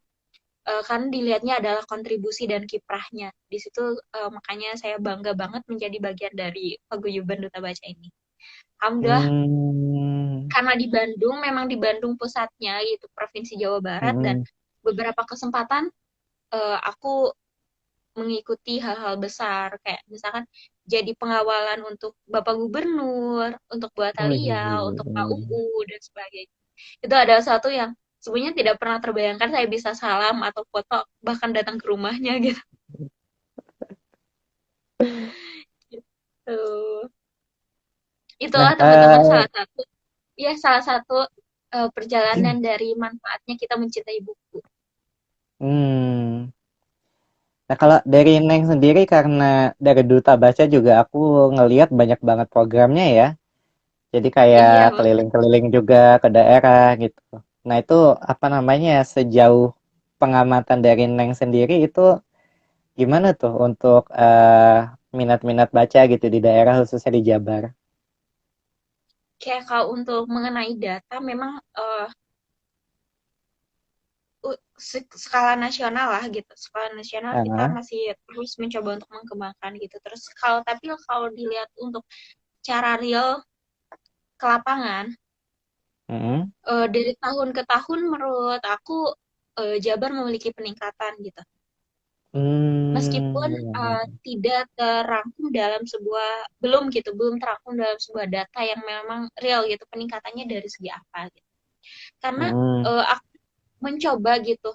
Kan dilihatnya adalah kontribusi dan kiprahnya. Di situ makanya saya bangga banget menjadi bagian dari paguyuban Duta Baca ini. Alhamdulillah, Hmm. karena di Bandung, memang di Bandung pusatnya gitu, Provinsi Jawa Barat, dan Hmm. beberapa kesempatan aku mengikuti hal-hal besar kayak misalkan jadi pengawalan untuk Bapak Gubernur, untuk Bu Atalia, untuk Pak Wih. UU dan sebagainya. Itu adalah satu yang sebenarnya tidak pernah terbayangkan saya bisa salam atau foto bahkan datang ke rumahnya gitu. Gitu. Nah, Itulah teman-teman salah satu perjalanan dari manfaatnya kita mencintai buku. hmm. Nah, kalau dari Neng sendiri, karena dari Duta Baca juga aku ngeliat banyak banget programnya ya. Jadi Iya, kayak keliling-keliling juga ke daerah gitu. Nah, itu apa namanya, sejauh pengamatan dari Neng sendiri itu gimana tuh untuk minat-minat baca gitu di daerah khususnya di Jabar? kayak kalau untuk mengenai data memang skala nasional lah gitu. Skala nasional kita Ah, masih terus mencoba untuk mengembangkan gitu. Terus kalau dilihat untuk cara real ke lapangan, mm, dari tahun ke tahun menurut aku Jabar memiliki peningkatan gitu. Meskipun iya, iya. tidak terangkum dalam sebuah belum terangkum dalam sebuah data yang memang real gitu, peningkatannya dari segi apa gitu. Karena Mm, aku mencoba gitu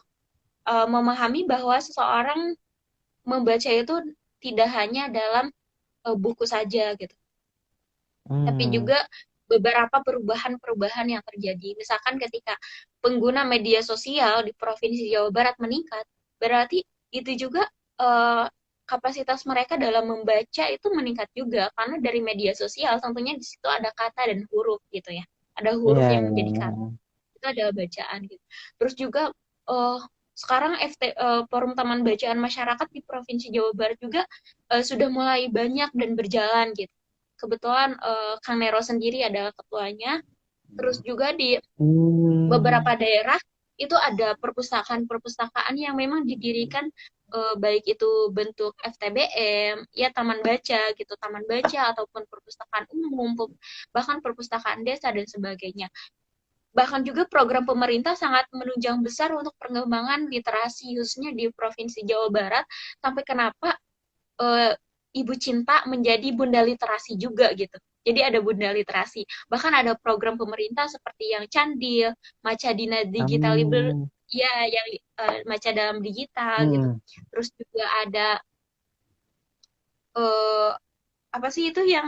memahami bahwa seseorang membaca itu tidak hanya dalam buku saja gitu, tapi mm, juga beberapa perubahan-perubahan yang terjadi. Misalkan ketika pengguna media sosial di Provinsi Jawa Barat meningkat, berarti itu juga eh, kapasitas mereka dalam membaca itu meningkat juga karena dari media sosial tentunya di situ ada kata dan huruf gitu ya. Ada iya, huruf yang iya, menjadi kata, iya. itu adalah bacaan gitu. Terus juga uh, sekarang Forum Taman Bacaan Masyarakat di Provinsi Jawa Barat juga sudah mulai banyak dan berjalan gitu. Kebetulan Kang Nero sendiri adalah ketuanya. Terus juga di Hmm, beberapa daerah itu ada perpustakaan-perpustakaan yang memang didirikan baik itu bentuk FTBM, ya taman baca gitu, taman baca ataupun perpustakaan umum, bahkan perpustakaan desa dan sebagainya. Bahkan juga program pemerintah sangat menunjang besar untuk pengembangan literasi khususnya di Provinsi Jawa Barat, sampai kenapa eh, Ibu Cinta menjadi Bunda Literasi juga gitu. Jadi ada Bunda Literasi. Bahkan ada program pemerintah seperti yang Candil, Maca Dina Digital Liber, hmm, ya yang Maca dalam digital gitu. hmm, Terus juga ada eh, apa sih itu yang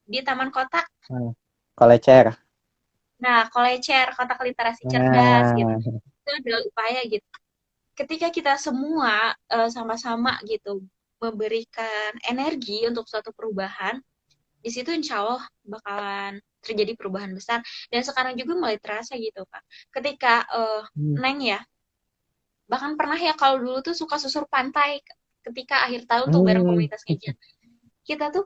di Taman Kota? hmm. Kolecer. Nah, Kolecer, Kotak Literasi Cerdas gitu. Nah, Itu adalah upaya gitu. Ketika kita semua sama-sama gitu memberikan energi untuk suatu perubahan, di situ insya Allah bakalan terjadi perubahan besar. Dan sekarang juga mulai terasa gitu Kak. Ketika hmm, Neng ya, bahkan pernah ya kalau dulu tuh suka susur pantai ketika akhir tahun tuh bareng hmm, komunitas keja. Kita tuh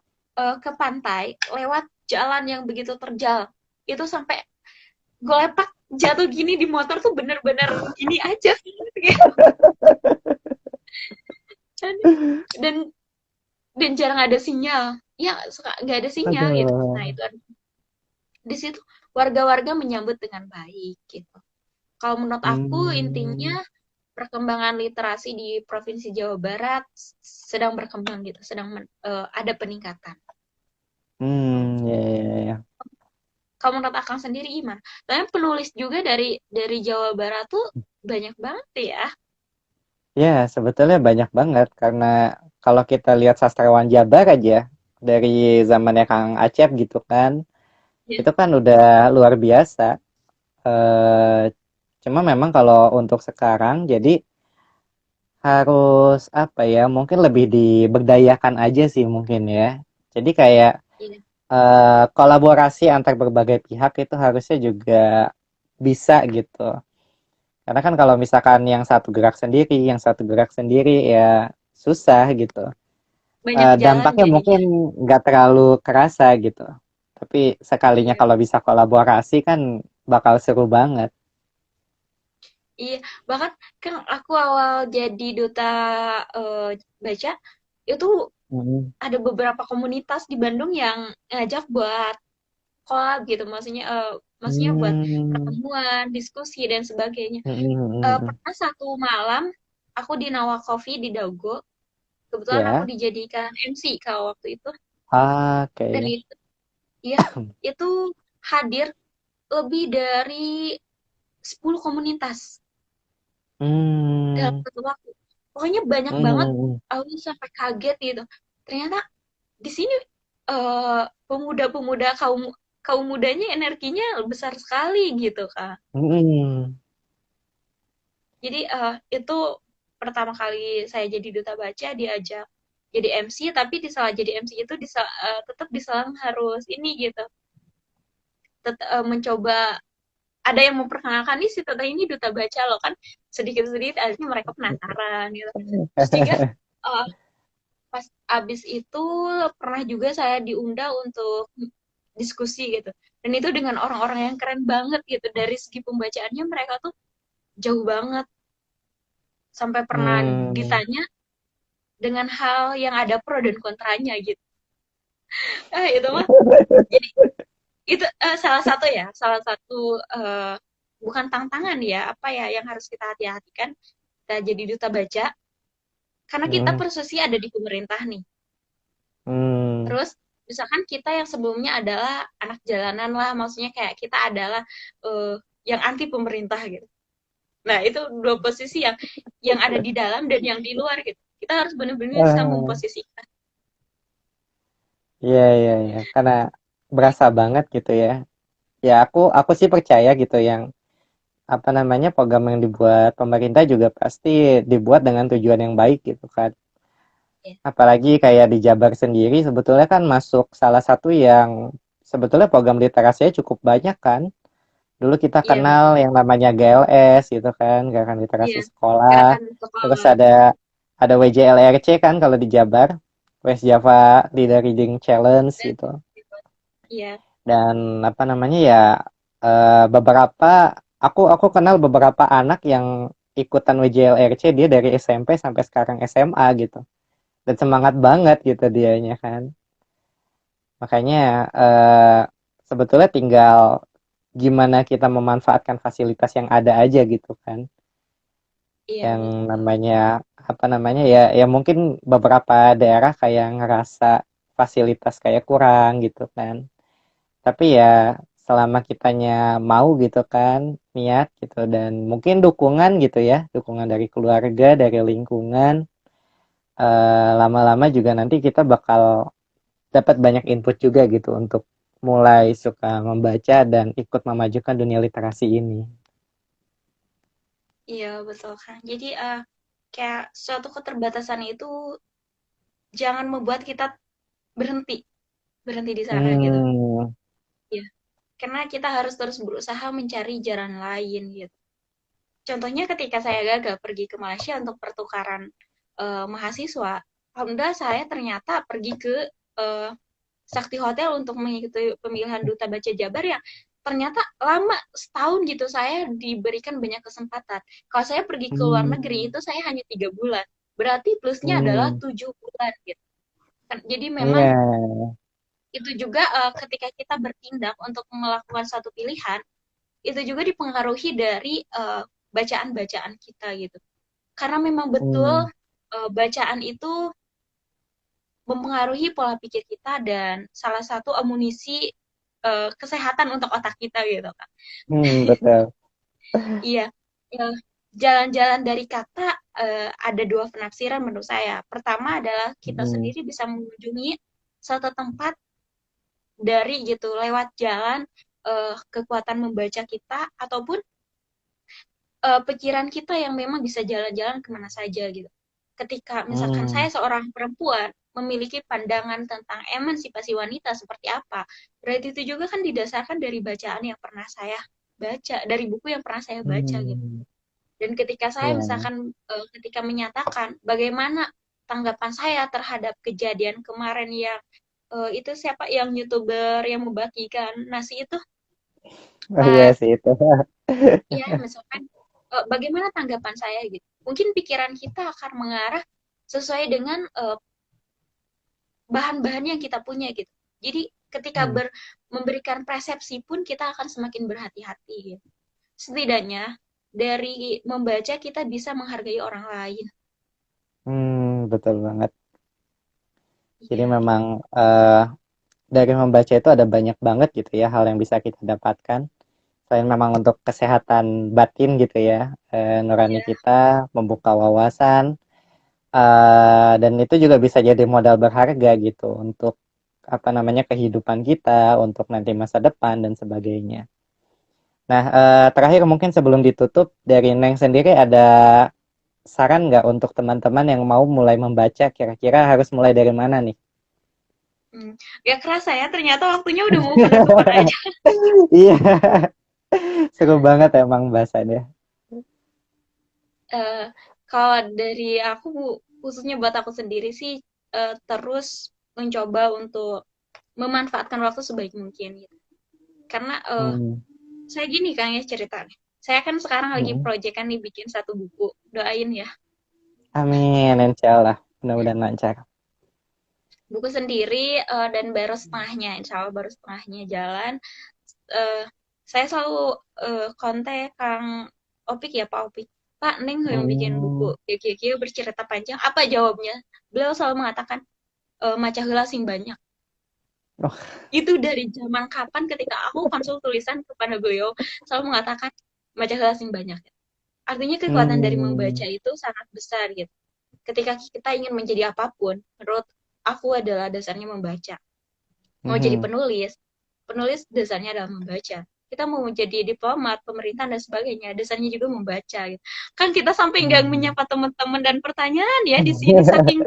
ke pantai lewat jalan yang begitu terjal. Itu sampai golepak jatuh gini di motor tuh bener-bener gini aja. dan dan jarang ada sinyal, ya suka nggak ada sinyal gitu. Nah aduh, itu di situ warga-warga menyambut dengan baik gitu. Kalau menurut aku intinya hmm, perkembangan literasi di Provinsi Jawa Barat sedang berkembang gitu, sedang ada peningkatan. ya, ya, ya. Kalau menurut Akang sendiri gimana? Soalnya penulis juga dari Jawa Barat tuh banyak banget ya. Ya, sebetulnya banyak banget karena kalau kita lihat sastrawan Jabar aja dari zamannya Kang Acep gitu kan, Ya, itu kan udah luar biasa. Eh, Cuma memang kalau untuk sekarang, jadi harus apa ya? Mungkin lebih diberdayakan aja sih mungkin ya. Jadi kayak ya, kolaborasi antar berbagai pihak itu harusnya juga bisa gitu. Karena kan kalau misalkan yang satu gerak sendiri ya susah gitu. banyak jalan Dampaknya jadinya. mungkin nggak terlalu kerasa gitu. Tapi sekalinya Iya, kalau bisa kolaborasi kan bakal seru banget. iya. Bahkan kan aku awal jadi duta baca itu Mm. ada beberapa komunitas di Bandung yang ngajak buat collab gitu, maksudnya buat Hmm. pertemuan, diskusi dan sebagainya. Mm, mm, mm. Pernah satu malam aku di Nawa Coffee di Dago, kebetulan aku Ya, dijadikan MC kalau waktu itu, dan oke. itu ya itu hadir lebih dari 10 komunitas dalam Hmm. satu waktu. Pokoknya banyak banget, Hmm. aku sampai kaget gitu. Ternyata di sini pemuda-pemuda kaum kaum mudanya energinya besar sekali gitu Kak. Hmm. Jadi itu pertama kali saya jadi duta baca diajak jadi MC, tapi di salah jadi MC itu tetap diselang harus ini gitu. Mencoba ada yang memperkenalkan nih si Tata ini duta baca loh kan, sedikit-sedikit akhirnya mereka penasaran gitu. Terus juga eh, pas abis itu pernah juga saya diundang untuk diskusi gitu. Dan itu dengan orang-orang yang keren banget gitu. Dari segi pembacaannya mereka tuh jauh banget. Sampai pernah Hmm. ditanya dengan hal yang ada pro dan kontranya gitu. Itu mah. Jadi itu salah satu eh, bukan tantangan ya, apa ya yang harus kita hati-hatikan kita jadi duta baca karena kita Hmm. posisi ada di pemerintah nih. Hmm. Terus misalkan kita yang sebelumnya adalah anak jalanan lah, maksudnya kayak kita adalah eh, yang anti pemerintah gitu. Nah, itu dua posisi yang ada di dalam dan yang di luar gitu. Kita harus benar-benar bisa Ah, memposisikan. iya, iya, iya. Karena berasa banget gitu ya. Ya aku sih percaya gitu yang apa namanya program yang dibuat pemerintah juga pasti dibuat dengan tujuan yang baik gitu kan. Ya, Apalagi kayak di Jabar sendiri sebetulnya kan masuk salah satu yang sebetulnya program literasinya cukup banyak kan. Dulu kita iya kenal betul. yang namanya GLS gitu kan, Gerakan Literasi Iya, Sekolah. gerakan Terus sekolah. ada WJLRC kan kalau di Jabar, West Java Leader Reading Challenge Dan, gitu. iya, Dan apa namanya ya beberapa aku kenal beberapa anak yang ikutan WJLRC dia dari SMP sampai sekarang SMA gitu. Dan semangat banget gitu dianya kan. Makanya eh, sebetulnya tinggal gimana kita memanfaatkan fasilitas yang ada aja gitu kan. iya Yang betul. namanya apa namanya ya ya mungkin beberapa daerah kayak ngerasa fasilitas kayak kurang gitu kan. Tapi ya selama kitanya mau gitu kan, niat gitu dan mungkin dukungan gitu ya, dukungan dari keluarga, dari lingkungan, lama-lama juga nanti kita bakal dapat banyak input juga gitu untuk mulai suka membaca dan ikut memajukan dunia literasi ini. Iya betul kan. Jadi kayak suatu keterbatasan itu jangan membuat kita berhenti, berhenti di sana gitu. Hmm. Iya, karena kita harus terus berusaha mencari jalan lain gitu. Contohnya ketika saya gagal pergi ke Malaysia untuk pertukaran mahasiswa, alhamdulillah saya ternyata pergi ke eh, Sakti Hotel untuk mengikuti pemilihan duta baca Jabar yang ternyata lama setahun gitu saya diberikan banyak kesempatan. Kalau saya pergi ke luar negeri Hmm. itu saya hanya 3 bulan, berarti plusnya adalah Hmm. 7 bulan gitu. Jadi memang Iya. itu juga ketika kita bertindak untuk melakukan satu pilihan itu juga dipengaruhi dari bacaan-bacaan kita gitu. Karena memang betul Hmm. bacaan itu mempengaruhi pola pikir kita dan salah satu amunisi kesehatan untuk otak kita gitu kan. Hmm, betul. Iya, eh, jalan-jalan dari kata ada dua penafsiran menurut saya. Pertama adalah kita Hmm. sendiri bisa mengunjungi suatu tempat dari gitu lewat jalan kekuatan membaca kita ataupun pikiran kita yang memang bisa jalan-jalan kemana saja gitu. Ketika misalkan Hmm. saya seorang perempuan memiliki pandangan tentang emansipasi wanita seperti apa, berarti itu juga kan didasarkan dari bacaan yang pernah saya baca, dari buku yang pernah saya baca gitu. Hmm. Dan ketika saya Iya. misalkan ketika menyatakan bagaimana tanggapan saya terhadap kejadian kemarin yang itu siapa yang YouTuber yang membagikan nasi itu, Oh iya pas sih itu. ya misalkan bagaimana tanggapan saya gitu. Mungkin pikiran kita akan mengarah sesuai dengan bahan-bahan yang kita punya gitu. Jadi ketika Hmm. memberikan persepsi pun kita akan semakin berhati-hati gitu. Setidaknya dari membaca kita bisa menghargai orang lain. Betul banget. Jadi Iya, gitu. memang dari membaca itu ada banyak banget gitu ya hal yang bisa kita dapatkan. Selain memang untuk kesehatan batin gitu ya, nurani Iya, kita, membuka wawasan, dan itu juga bisa jadi modal berharga gitu untuk apa namanya kehidupan kita, untuk nanti masa depan dan sebagainya. Nah, terakhir mungkin sebelum ditutup dari Neng sendiri ada saran nggak untuk teman-teman yang mau mulai membaca, kira-kira harus mulai dari mana nih? hmm. Gak kerasa ya, ternyata waktunya udah mau penutupan aja. Iya, seru banget emang bahasannya. Eh, Kalau dari aku, khususnya buat aku sendiri sih, terus mencoba untuk memanfaatkan waktu sebaik mungkin gitu. Karena Hmm. saya gini kan ya ceritanya. Saya kan sekarang lagi Mm-mm. proyekan nih bikin satu buku. Doain ya. Amin, insya Allah. Mudah-mudahan lancar. Buku sendiri dan baru setengahnya, insya Allah baru setengahnya jalan. Eh, saya selalu kontak Kang Opik ya, Pak Opik. Pak, Neng yang bikin buku Hmm. Kiki bercerita panjang. Apa jawabnya? Beliau selalu mengatakan, maca heula sing banyak. Oh. Itu dari zaman kapan ketika aku konsul tulisan kepada beliau, selalu mengatakan, maca heula sing banyak. Artinya kekuatan dari Hmm. membaca itu sangat besar gitu. Ketika kita ingin menjadi apapun, menurut aku adalah dasarnya membaca. Mau jadi Mhm. penulis, penulis dasarnya adalah membaca. Kita mau menjadi diplomat, pemerintahan dan sebagainya, dasarnya juga membaca. Gitu. Kan kita sampai nggak Hmm. menyapa teman-teman dan pertanyaan ya di sini saking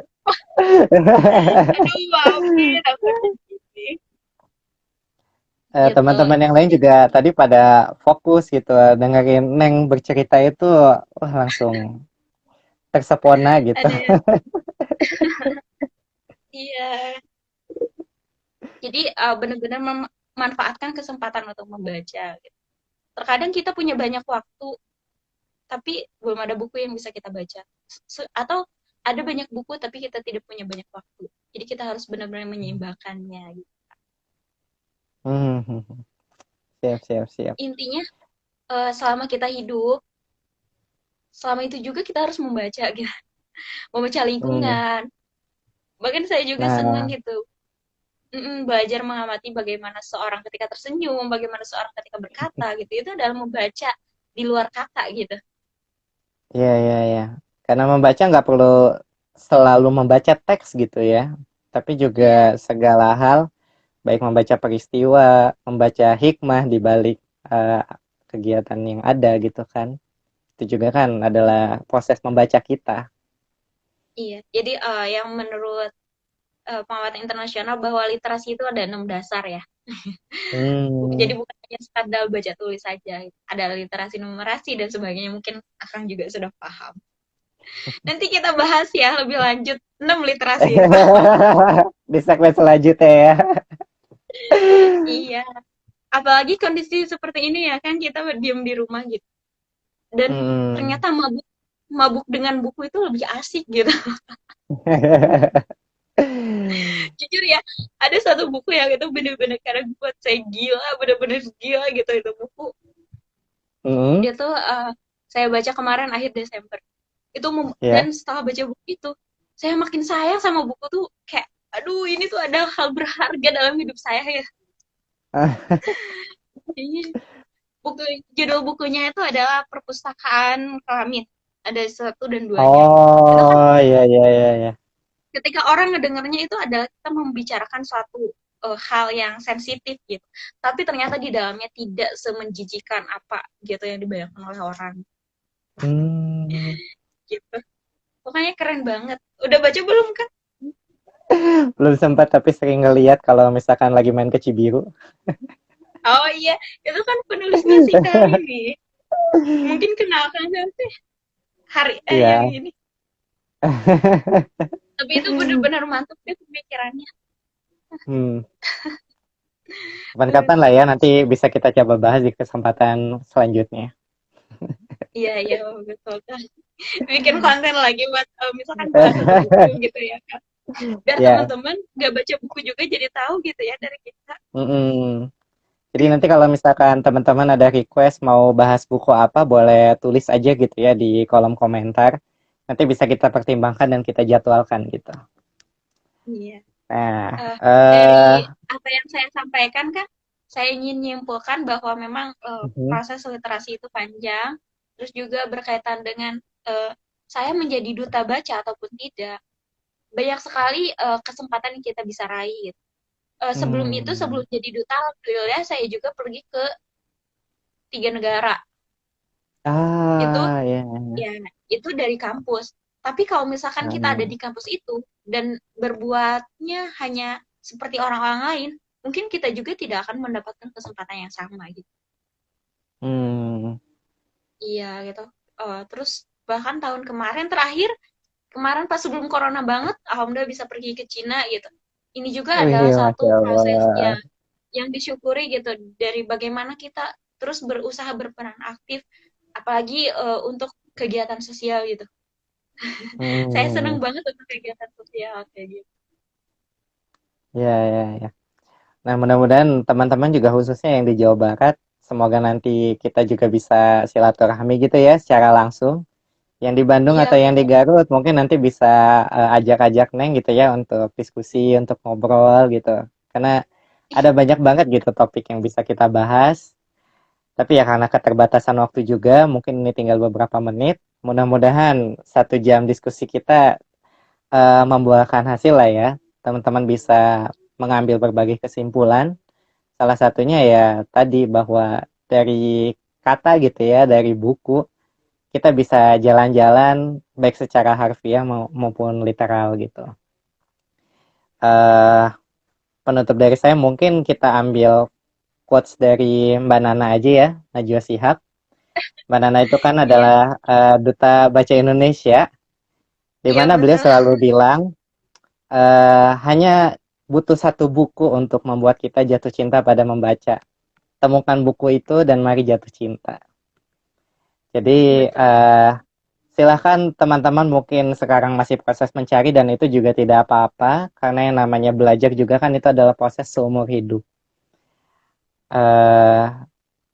aduh maafin aku di sini. Gitu. Teman-teman yang lain juga tadi pada fokus gitu dengerin Neng bercerita itu, wah langsung tersepona gitu. Ada ya. Iya. Jadi benar-benar memanfaatkan kesempatan untuk membaca. Gitu. Terkadang kita punya banyak waktu, tapi belum ada buku yang bisa kita baca. Atau ada banyak buku tapi kita tidak punya banyak waktu. Jadi kita harus benar-benar menyeimbangkannya. Gitu. Hmm. Siap, siap, siap. Intinya selama kita hidup, selama itu juga kita harus membaca gitu. Membaca Hmm. lingkungan. Bahkan saya juga senang Nah, gitu. Belajar mengamati bagaimana seorang ketika tersenyum, bagaimana seorang ketika berkata gitu. Itu adalah membaca di luar kata gitu. iya, iya, iya. Karena membaca nggak perlu selalu membaca teks gitu ya, tapi juga Iya, segala hal, baik membaca peristiwa, membaca hikmah di balik eh, kegiatan yang ada gitu kan. Itu juga kan adalah proses membaca kita. iya. Jadi yang menurut pengamatan internasional bahwa literasi itu ada 6 dasar ya. Jadi Hmm. bukan hanya sekadar baca tulis saja. Ada literasi numerasi dan sebagainya. Mungkin Akang juga sudah paham. Nanti kita bahas ya lebih lanjut 6 literasi itu. Di segmen selanjutnya ya. Iya. Apalagi kondisi seperti ini ya kan kita berdiam di rumah gitu. Dan Hmm. ternyata mabuk mabuk dengan buku itu lebih asik gitu. Jujur ya, ada satu buku yang itu bener-bener karena buat saya gila, bener-bener gila gitu itu buku. Hmm. Dia tuh saya baca kemarin akhir Desember. Itu dan Ya. setelah baca buku itu, saya makin sayang sama buku tuh kayak aduh ini tuh ada hal berharga dalam hidup saya ya. Ini buku judul bukunya itu adalah Perpustakaan Kelamin. Ada satu dan duanya gitu. Itu kan Oh, iya, iya, iya, iya. ketika orang ngedengarnya itu adalah kita membicarakan suatu hal yang sensitif gitu. Tapi ternyata di dalamnya tidak semenjijikan apa gitu yang dibayangkan oleh orang Hmm. gitu. Pokoknya keren banget. Udah baca belum kan? Belum sempat tapi sering ngeliat kalau misalkan lagi main ke Cibiru. Oh iya, itu kan penulisnya si kali nih. Mungkin kenal kan sih hari yang Iya. ini. Tapi itu benar-benar mantap deh pemikirannya. Hmm. Kapan-kapan lah ya, nanti bisa kita coba bahas di kesempatan selanjutnya. Iya, iya, betul kan. Bikin konten lagi buat misalkan bahas satu buku gitu ya kan. Biar Ya, teman-teman nggak baca buku juga jadi tahu gitu ya dari kita. mm-mm. Jadi nanti kalau misalkan teman-teman ada request mau bahas buku apa, boleh tulis aja gitu ya di kolom komentar. Nanti bisa kita pertimbangkan dan kita jadwalkan gitu. Iya. Nah, Eh, dari apa yang saya sampaikan kan, saya ingin menyimpulkan bahwa memang mhm, proses literasi itu panjang, terus juga berkaitan dengan eh, saya menjadi duta baca ataupun tidak, banyak sekali kesempatan yang kita bisa raih. Gitu. Sebelum itu, hmm. sebelum jadi duta, alhamdulillah saya juga pergi ke 3 negara. Itu Ah, ya. ya itu dari kampus. Tapi kalau misalkan kita ada Hmm. di kampus itu dan berbuatnya hanya seperti orang-orang lain, mungkin kita juga tidak akan mendapatkan kesempatan yang sama gitu. Hmm. Iya gitu. Terus bahkan tahun kemarin terakhir, kemarin pas sebelum corona banget, alhamdulillah bisa pergi ke Cina gitu. Ini juga adalah Wih, satu Masya prosesnya Allah. yang disyukuri gitu dari bagaimana kita terus berusaha berperan aktif, apalagi untuk kegiatan sosial gitu. Saya senang Hmm. banget untuk kegiatan sosial kayak gitu. Ya, ya, ya. Nah, mudah-mudahan teman-teman juga khususnya yang di Jawa Barat, semoga nanti kita juga bisa silaturahmi gitu ya secara langsung. Yang di Bandung Iya atau yang di betul. Garut mungkin nanti bisa ajak-ajak Neng gitu ya untuk diskusi, untuk ngobrol gitu. Karena ada banyak banget gitu topik yang bisa kita bahas. Tapi ya karena keterbatasan waktu juga, mungkin ini tinggal beberapa menit. Mudah-mudahan 1 jam diskusi kita membuahkan hasil lah ya. Teman-teman bisa mengambil berbagai kesimpulan. Salah satunya ya tadi bahwa dari kata gitu ya, dari buku, kita bisa jalan-jalan baik secara harfiah maupun literal gitu. Eh Penutup dari saya mungkin kita ambil quotes dari Mbak Nana aja ya, Najwa Shihab. Mbak Nana itu kan Iya, adalah duta baca Indonesia, di iya mana beliau betul. selalu bilang hanya butuh 1 buku untuk membuat kita jatuh cinta pada membaca. Temukan buku itu dan mari jatuh cinta. Jadi Betul. silahkan teman-teman mungkin sekarang masih proses mencari dan itu juga tidak apa-apa karena yang namanya belajar juga kan itu adalah proses seumur hidup. Eh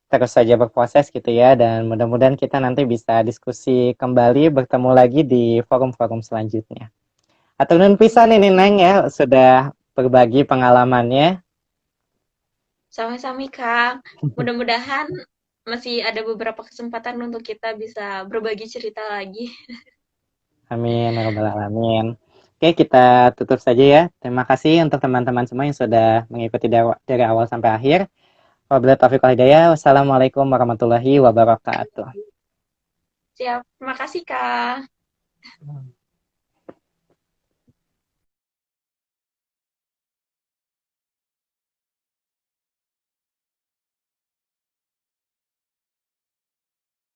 Terus saja berproses gitu ya dan mudah-mudahan kita nanti bisa diskusi kembali bertemu lagi di forum-forum selanjutnya. Atau nun pisan Iya, ini siap. Neng ya sudah berbagi pengalamannya. Sama-sama Kang. Mudah-mudahan masih ada beberapa kesempatan untuk kita bisa berbagi cerita lagi. Amin ya rabbal alamin. Oke, kita tutup saja ya. Terima kasih untuk teman-teman semua yang sudah mengikuti dari awal sampai akhir. Wabillahi taufiq wal hidayah. Wassalamualaikum warahmatullahi wabarakatuh. Siap. Terima kasih Kang.